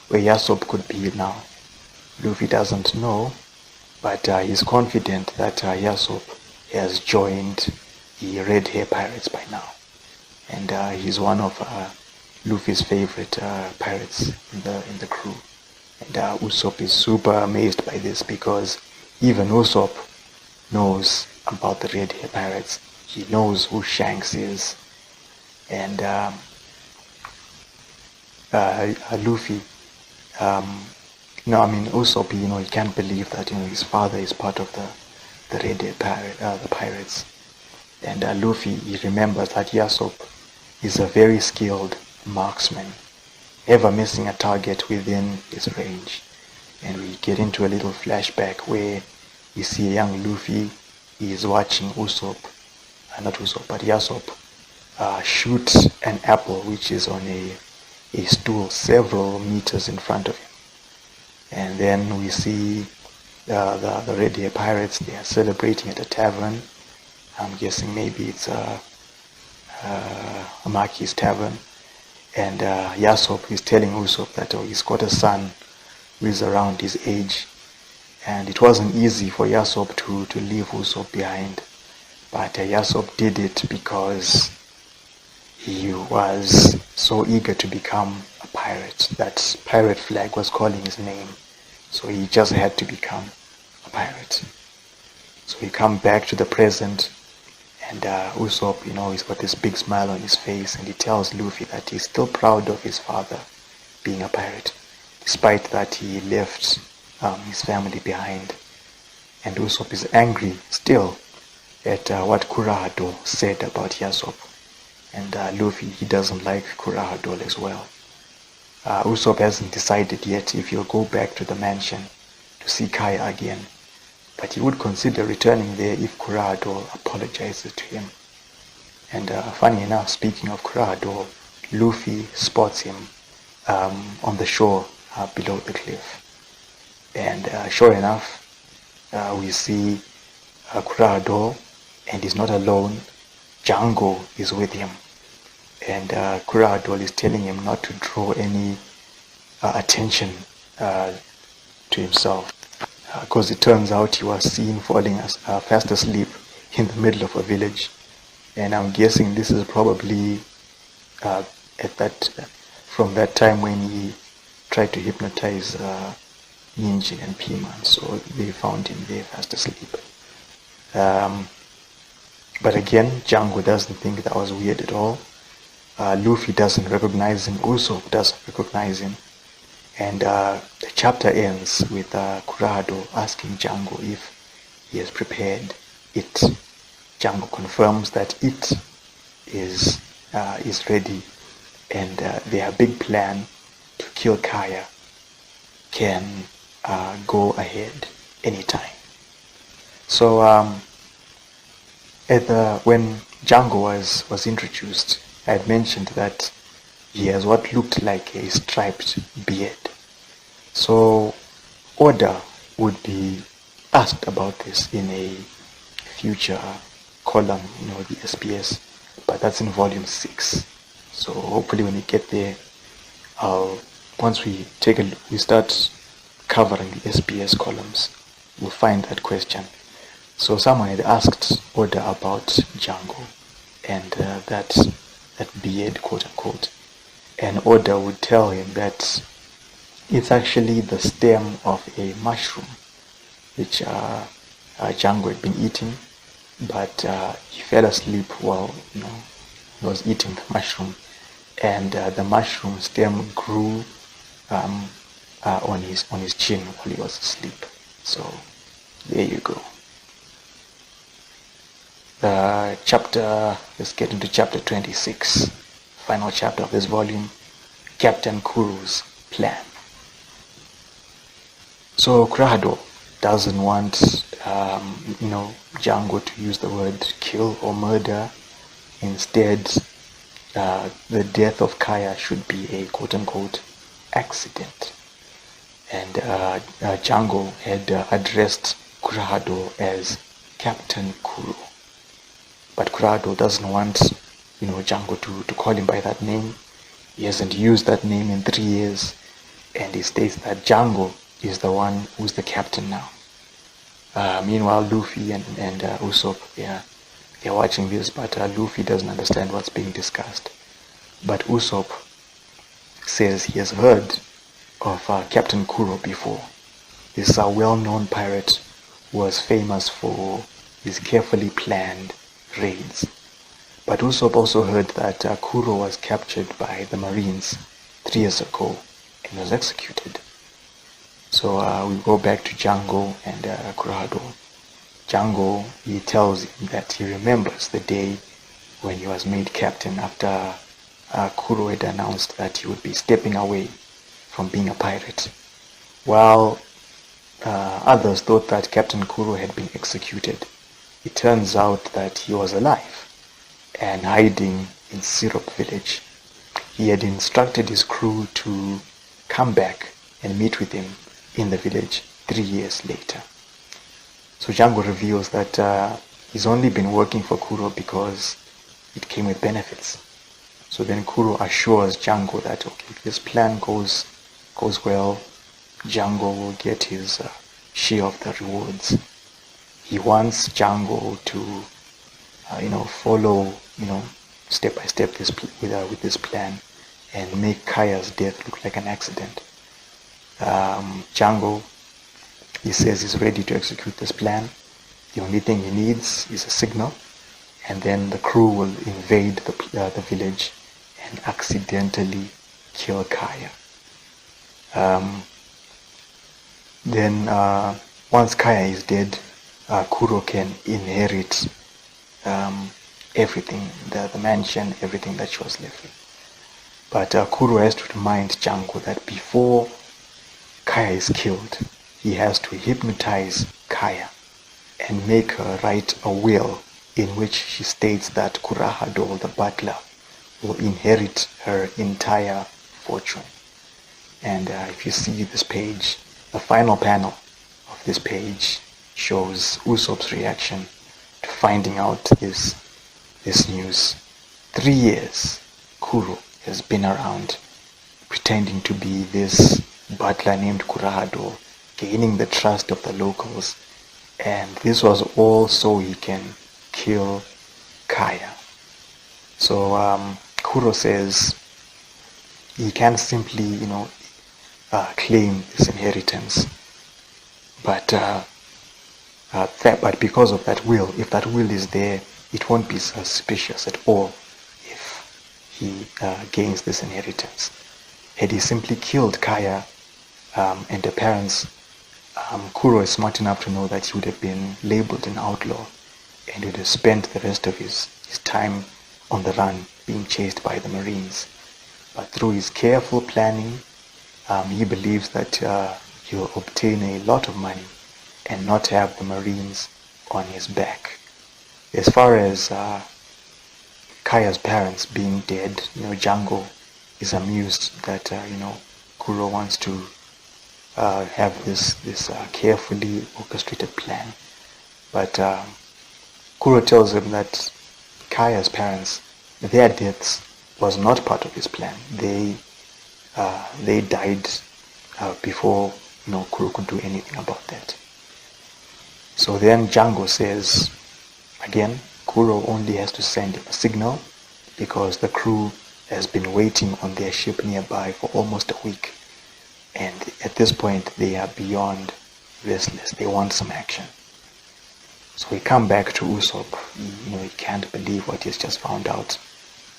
Yasopp could be now. Luffy doesn't know, but he's confident that Yasopp has joined the Red Hair Pirates by now, and he's one of Luffy's favorite pirates in the crew. And Usopp is super amazed by this, because even Usopp knows about the Red Hair Pirates. He knows who Shanks is, and Luffy, Usopp, he can't believe that his father is part of the Red Hair the pirates. And Luffy, he remembers that Yasopp is a very skilled marksman, never missing a target within his range. And we get into a little flashback where we see a young Luffy. He is watching Yasopp shoot an apple which is on a stool several meters in front of him. And then we see the Red Hair Pirates. They are celebrating at a tavern. I'm guessing maybe it's Amaki's tavern. And Yasopp is telling Usopp that he's got a son who is around his age. And it wasn't easy for Yasopp to leave Usopp behind. But Yasopp did it because he was so eager to become a pirate. That pirate flag was calling his name. So he just had to become a pirate. So we come back to the present, and Usopp, he's got this big smile on his face, and he tells Luffy that he's still proud of his father being a pirate, despite that he left his family behind. And Usopp is angry still at what Kurahado said about Usopp. And Luffy, he doesn't like Kurahado as well. Usopp hasn't decided yet if he'll go back to the mansion to see Kaya again, but he would consider returning there if Kurahado apologizes to him. And funny enough, speaking of Kurahado, Luffy spots him on the shore below the cliff. And sure enough, we see Kurahado, and he's not alone. Django is with him. And Kurahado is telling him not to draw any attention to himself, because it turns out he was seen falling fast asleep in the middle of a village. And I'm guessing this is probably from that time when he tried to hypnotize Ninja and Piman, so they found him there fast asleep. But again, Django doesn't think that was weird at all. Luffy doesn't recognize him, Usopp doesn't recognize him, and the chapter ends with Kurahado asking Django if he has prepared it. Django confirms that it is ready, and their big plan to kill Kaya can go ahead anytime. So when Django was introduced, I had mentioned that he has what looked like a striped beard. So Oda would be asked about this in a future column, the SPS, but that's in volume 6. So hopefully when we get there, once we start covering the SPS columns, we'll find that question. So someone had asked Oda about Django and that beard, quote unquote, and Oda would tell him that it's actually the stem of a mushroom which Django had been eating, but he fell asleep while he was eating the mushroom, and the mushroom stem grew on his chin while he was asleep. So there you go. Let's get into chapter 26, final chapter of this volume, Captain Kuru's plan. So Kurahado doesn't want Django to use the word kill or murder. Instead, the death of Kaya should be a quote unquote accident. And Django had addressed Kurahado as Captain Kuru. But Kurahado doesn't want, Django to call him by that name. He hasn't used that name in 3 years, and he states that Django is the one who's the captain now. Meanwhile, Luffy and Usopp, they're watching this, but Luffy doesn't understand what's being discussed. But Usopp says he has heard of Captain Kuro before. This is a well-known pirate who was famous for his carefully planned raids. But Usopp also heard that Kuro was captured by the Marines 3 years ago and was executed. So we go back to Django and Kurahado. Django, he tells him that he remembers the day when he was made captain after Kuro had announced that he would be stepping away from being a pirate. While others thought that Captain Kuro had been executed, it turns out that he was alive and hiding in Syrup village. He had instructed his crew to come back and meet with him in the village 3 years later. So Django reveals that he's only been working for Kuro because it came with benefits. So then Kuro assures Django that if this plan goes well, Django will get his share of the rewards. He wants Django to follow step by step with this plan and make Kaya's death look like an accident. Django, he says he's ready to execute this plan. The only thing he needs is a signal, and then the crew will invade the village and accidentally kill Kaya. Then once Kaya is dead, Kuro can inherit everything, the mansion, everything that she was left with. But Kuro has to remind Django that before Kaya is killed, he has to hypnotize Kaya and make her write a will in which she states that Kurahado, the butler, will inherit her entire fortune. And if you see this page, the final panel of this page shows Usopp's reaction to finding out this news. 3 years Kuro has been around pretending to be this butler named Kurahado, gaining the trust of the locals, and this was all so he can kill Kaya. So Kuro says he can't simply, claim this inheritance, but because of that will, if that will is there, it won't be suspicious at all if he gains this inheritance. Had he simply killed Kaya and her parents, Kuro is smart enough to know that he would have been labeled an outlaw and would have spent the rest of his time on the run, being chased by the Marines. But through his careful planning, he believes that he'll obtain a lot of money and not have the Marines on his back. As far as Kaya's parents being dead, Django is amused that Kuro wants to have this carefully orchestrated plan. But Kuro tells him that Kaya's parents, their deaths was not part of his plan. They died before Kuro could do anything about that. So then Django says, again, Kuro only has to send him a signal because the crew has been waiting on their ship nearby for almost a week. And at this point, they are beyond restless. They want some action. So we come back to Usopp. He can't believe what he's just found out.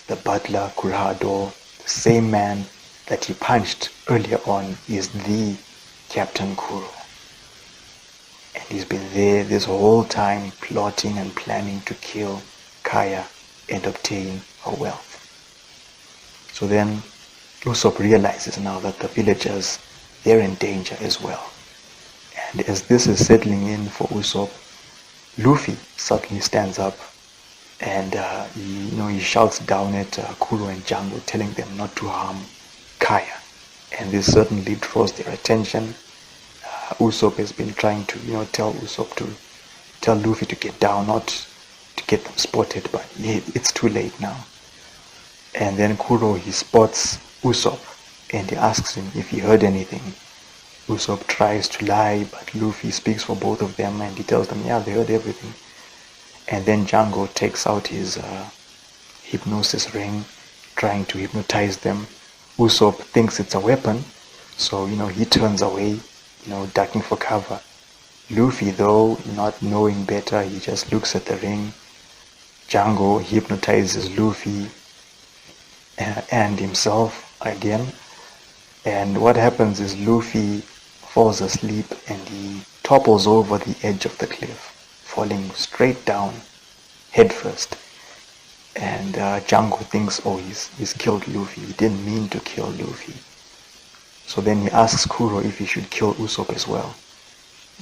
The butler, Kurahado, the same man that he punched earlier on, is the Captain Kuro. And he's been there this whole time plotting and planning to kill Kaya and obtain her wealth. So then Usopp realizes now that the villagers, they're in danger as well. And as this is settling in for Usopp, Luffy suddenly stands up and he shouts down at Kuro and Django, telling them not to harm Kaya. And this certainly draws their attention. Usopp has been trying to tell Luffy to get down, not to get them spotted, but it's too late now. And then Kuro, he spots Usopp and he asks him if he heard anything. Usopp tries to lie, but Luffy speaks for both of them and he tells them, yeah, they heard everything. And then Django takes out his hypnosis ring, trying to hypnotize them. Usopp thinks it's a weapon, so he turns away, ducking for cover. Luffy, though, not knowing better, he just looks at the ring. Django hypnotizes Luffy and himself again. And what happens is Luffy falls asleep and he topples over the edge of the cliff, falling straight down, head first. And Django thinks, oh, he's killed Luffy. He didn't mean to kill Luffy. So then he asks Kuro if he should kill Usopp as well.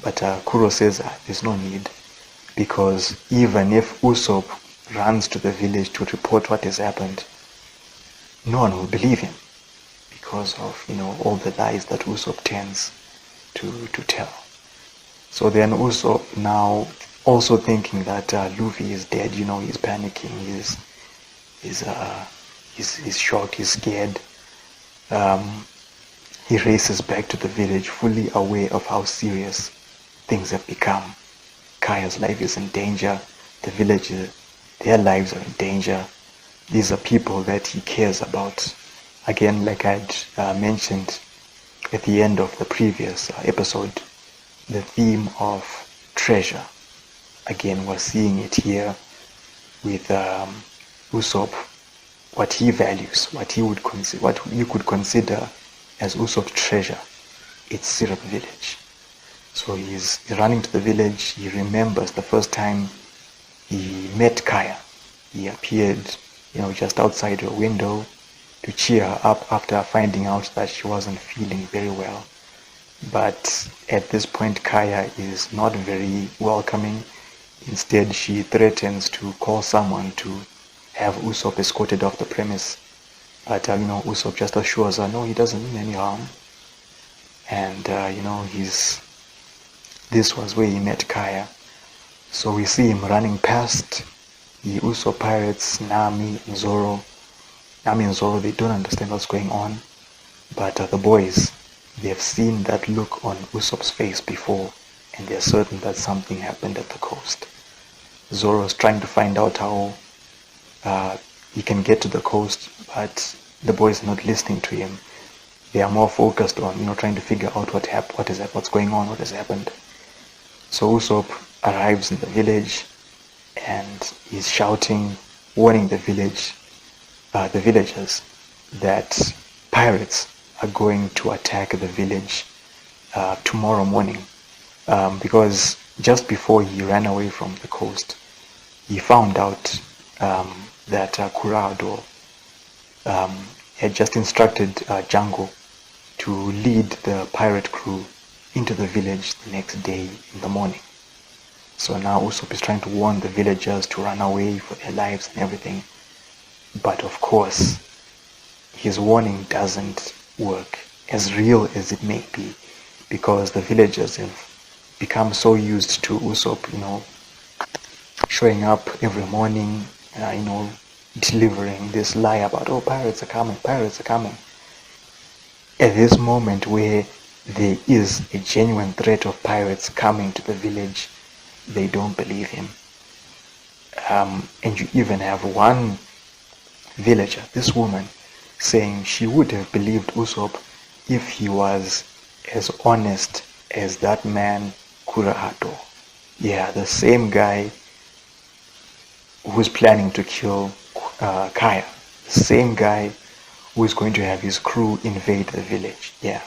But Kuro says there's no need, because even if Usopp runs to the village to report what has happened, no one will believe him because of all the lies that Usopp tends to tell. So then Usopp, now also thinking that Luffy is dead, he's panicking, he's shocked, he's scared. He races back to the village, fully aware of how serious things have become. Kaya's life is in danger. The villagers, their lives are in danger. These are people that he cares about. Again, like I'd mentioned at the end of the previous episode, the theme of treasure. Again, we're seeing it here with Usopp, what he values, what you could consider as Usopp's treasure. It's Syrup Village. So he's running to the village. He remembers the first time he met Kaya. He appeared, just outside her window to cheer her up after finding out that she wasn't feeling very well. But at this point, Kaya is not very welcoming. Instead, she threatens to call someone to have Usopp escorted off the premise. But, Usopp just assures her, no, he doesn't mean any harm. And, this was where he met Kaya. So we see him running past the Usopp pirates, Nami and Zoro. Nami and Zoro, they don't understand what's going on. But the boys, they've seen that look on Usopp's face before, and they're certain that something happened at the coast. Zoro's trying to find out how he can get to the coast, but the boys are not listening to him. They are more focused on, trying to figure out what's going on, what has happened. So Usopp arrives in the village, and he's shouting, warning the villagers that pirates are going to attack the village tomorrow morning. Because just before he ran away from the coast, he found out that Kurado had just instructed Django to lead the pirate crew into the village the next day in the morning. So now Usopp is trying to warn the villagers to run away for their lives and everything. But of course, his warning doesn't work, as real as it may be, because the villagers have become so used to Usopp, showing up every morning, delivering this lie about, oh, pirates are coming. At this moment where there is a genuine threat of pirates coming to the village, they don't believe him. And you even have one villager, this woman, saying she would have believed Usopp if he was as honest as that man Kurahado. Yeah, the same guy who's planning to kill Kaya. The same guy who is going to have his crew invade the village. Yeah.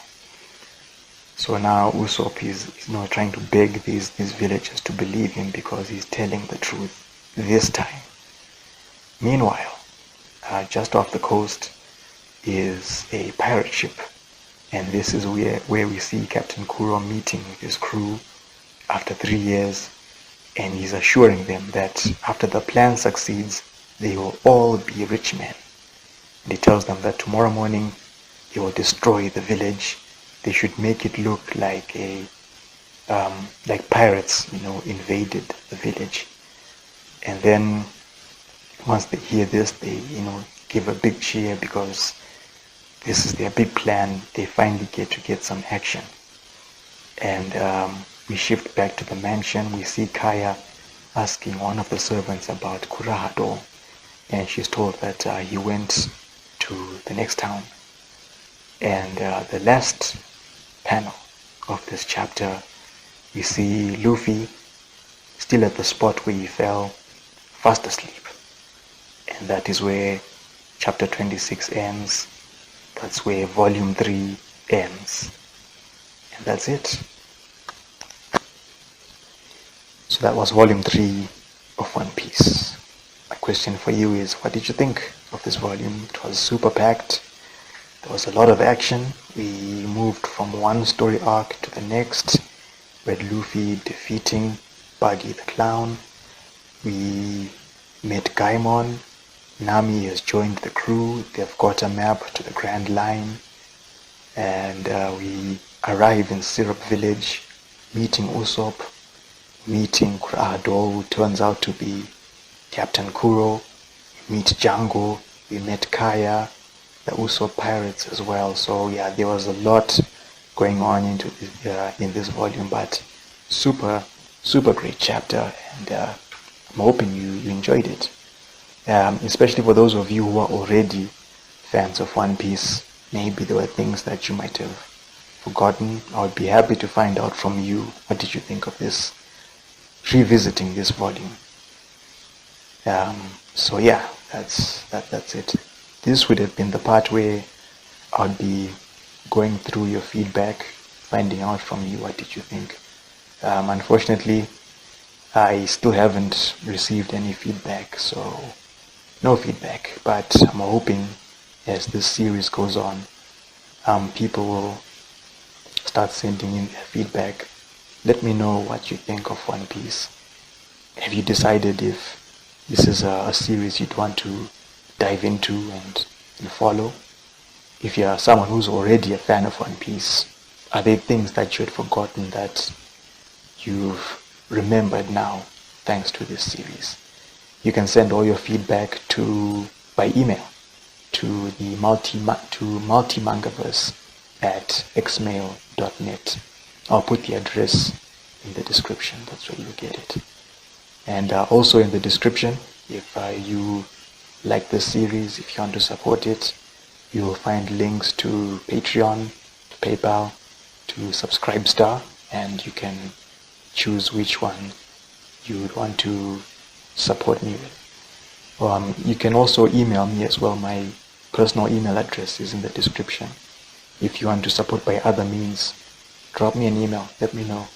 So now Usopp is trying to beg these villagers to believe him because he's telling the truth this time. Meanwhile, just off the coast is a pirate ship, and this is where we see Captain Kuro meeting with his crew after 3 years, and he's assuring them that after the plan succeeds, they will all be rich men. And he tells them that tomorrow morning he will destroy the village. They should make it look like like pirates, invaded the village. And then once they hear this, they, give a big cheer because this is their big plan. They finally get some action. And we shift back to the mansion. We see Kaya asking one of the servants about Kurahado, and she's told that he went to the next town. And the last panel of this chapter, we see Luffy still at the spot where he fell fast asleep. And that is where chapter 26 ends. That's where volume 3 ends. And that's it. So that was volume 3 of One Piece. My question for you is, what did you think of this volume? It was super packed. There was a lot of action. We moved from one story arc to the next. We had Luffy defeating Buggy the Clown. We met Gaimon. Nami has joined the crew. They've got a map to the Grand Line. And we arrive in Syrup Village, meeting Usopp, meeting Kurahado, who turns out to be Captain Kuro. We meet Django. We met Kaya, the Usopp pirates as well. So yeah, there was a lot going on in this volume, but super great chapter, and I'm hoping you enjoyed it. Especially for those of you who are already fans of One Piece, maybe there were things that you might have forgotten. I would be happy to find out from you, what did you think of this, revisiting this volume. So yeah, that's it. This would have been the part where I'd be going through your feedback, finding out from you, what did you think. Unfortunately, I still haven't received any feedback, so no feedback, but I'm hoping as this series goes on, people will start sending in their feedback. Let me know what you think of One Piece. Have you decided if this is a series you'd want to dive into and follow? If you are someone who's already a fan of One Piece, are there things that you had forgotten that you've remembered now thanks to this series? You can send all your feedback by email to the MultiMangaverse at xmail.net. I'll put the address in the description. That's where you get it. And also in the description, if you like this series, if you want to support it, you will find links to Patreon, to PayPal, to Subscribestar, and you can choose which one you would want to support me with. You can also email me as well. My personal email address is in the description. If you want to support by other means, drop me an email, let me know.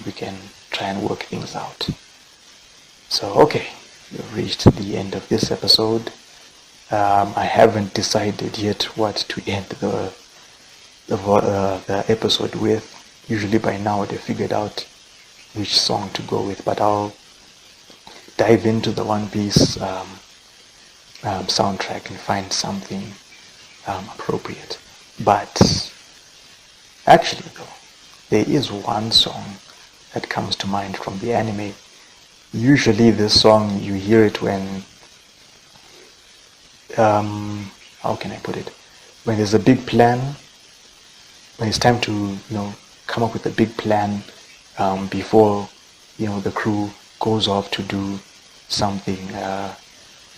We can try and work things out. So, okay, we've reached the end of this episode. I haven't decided yet what to end the episode with. Usually by now I'd have figured out which song to go with, but I'll dive into the One Piece soundtrack and find something appropriate. But actually though, there is one song that comes to mind from the anime. Usually this song, you hear it when how can I put it? When there's a big plan, when it's time to come up with a big plan before the crew goes off to do something.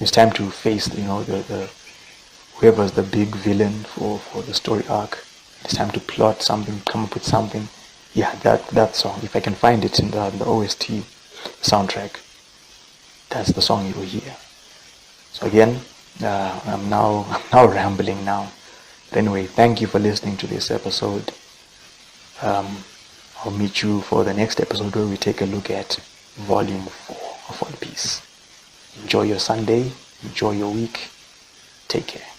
It's time to face the whoever's the big villain for the story arc. It's time to plot something, come up with something. Yeah, that song. If I can find it in the OST soundtrack, that's the song you will hear. So again, I'm now rambling now. But anyway, thank you for listening to this episode. I'll meet you for the next episode where we take a look at Volume 4 of One Piece. Enjoy your Sunday, enjoy your week, take care.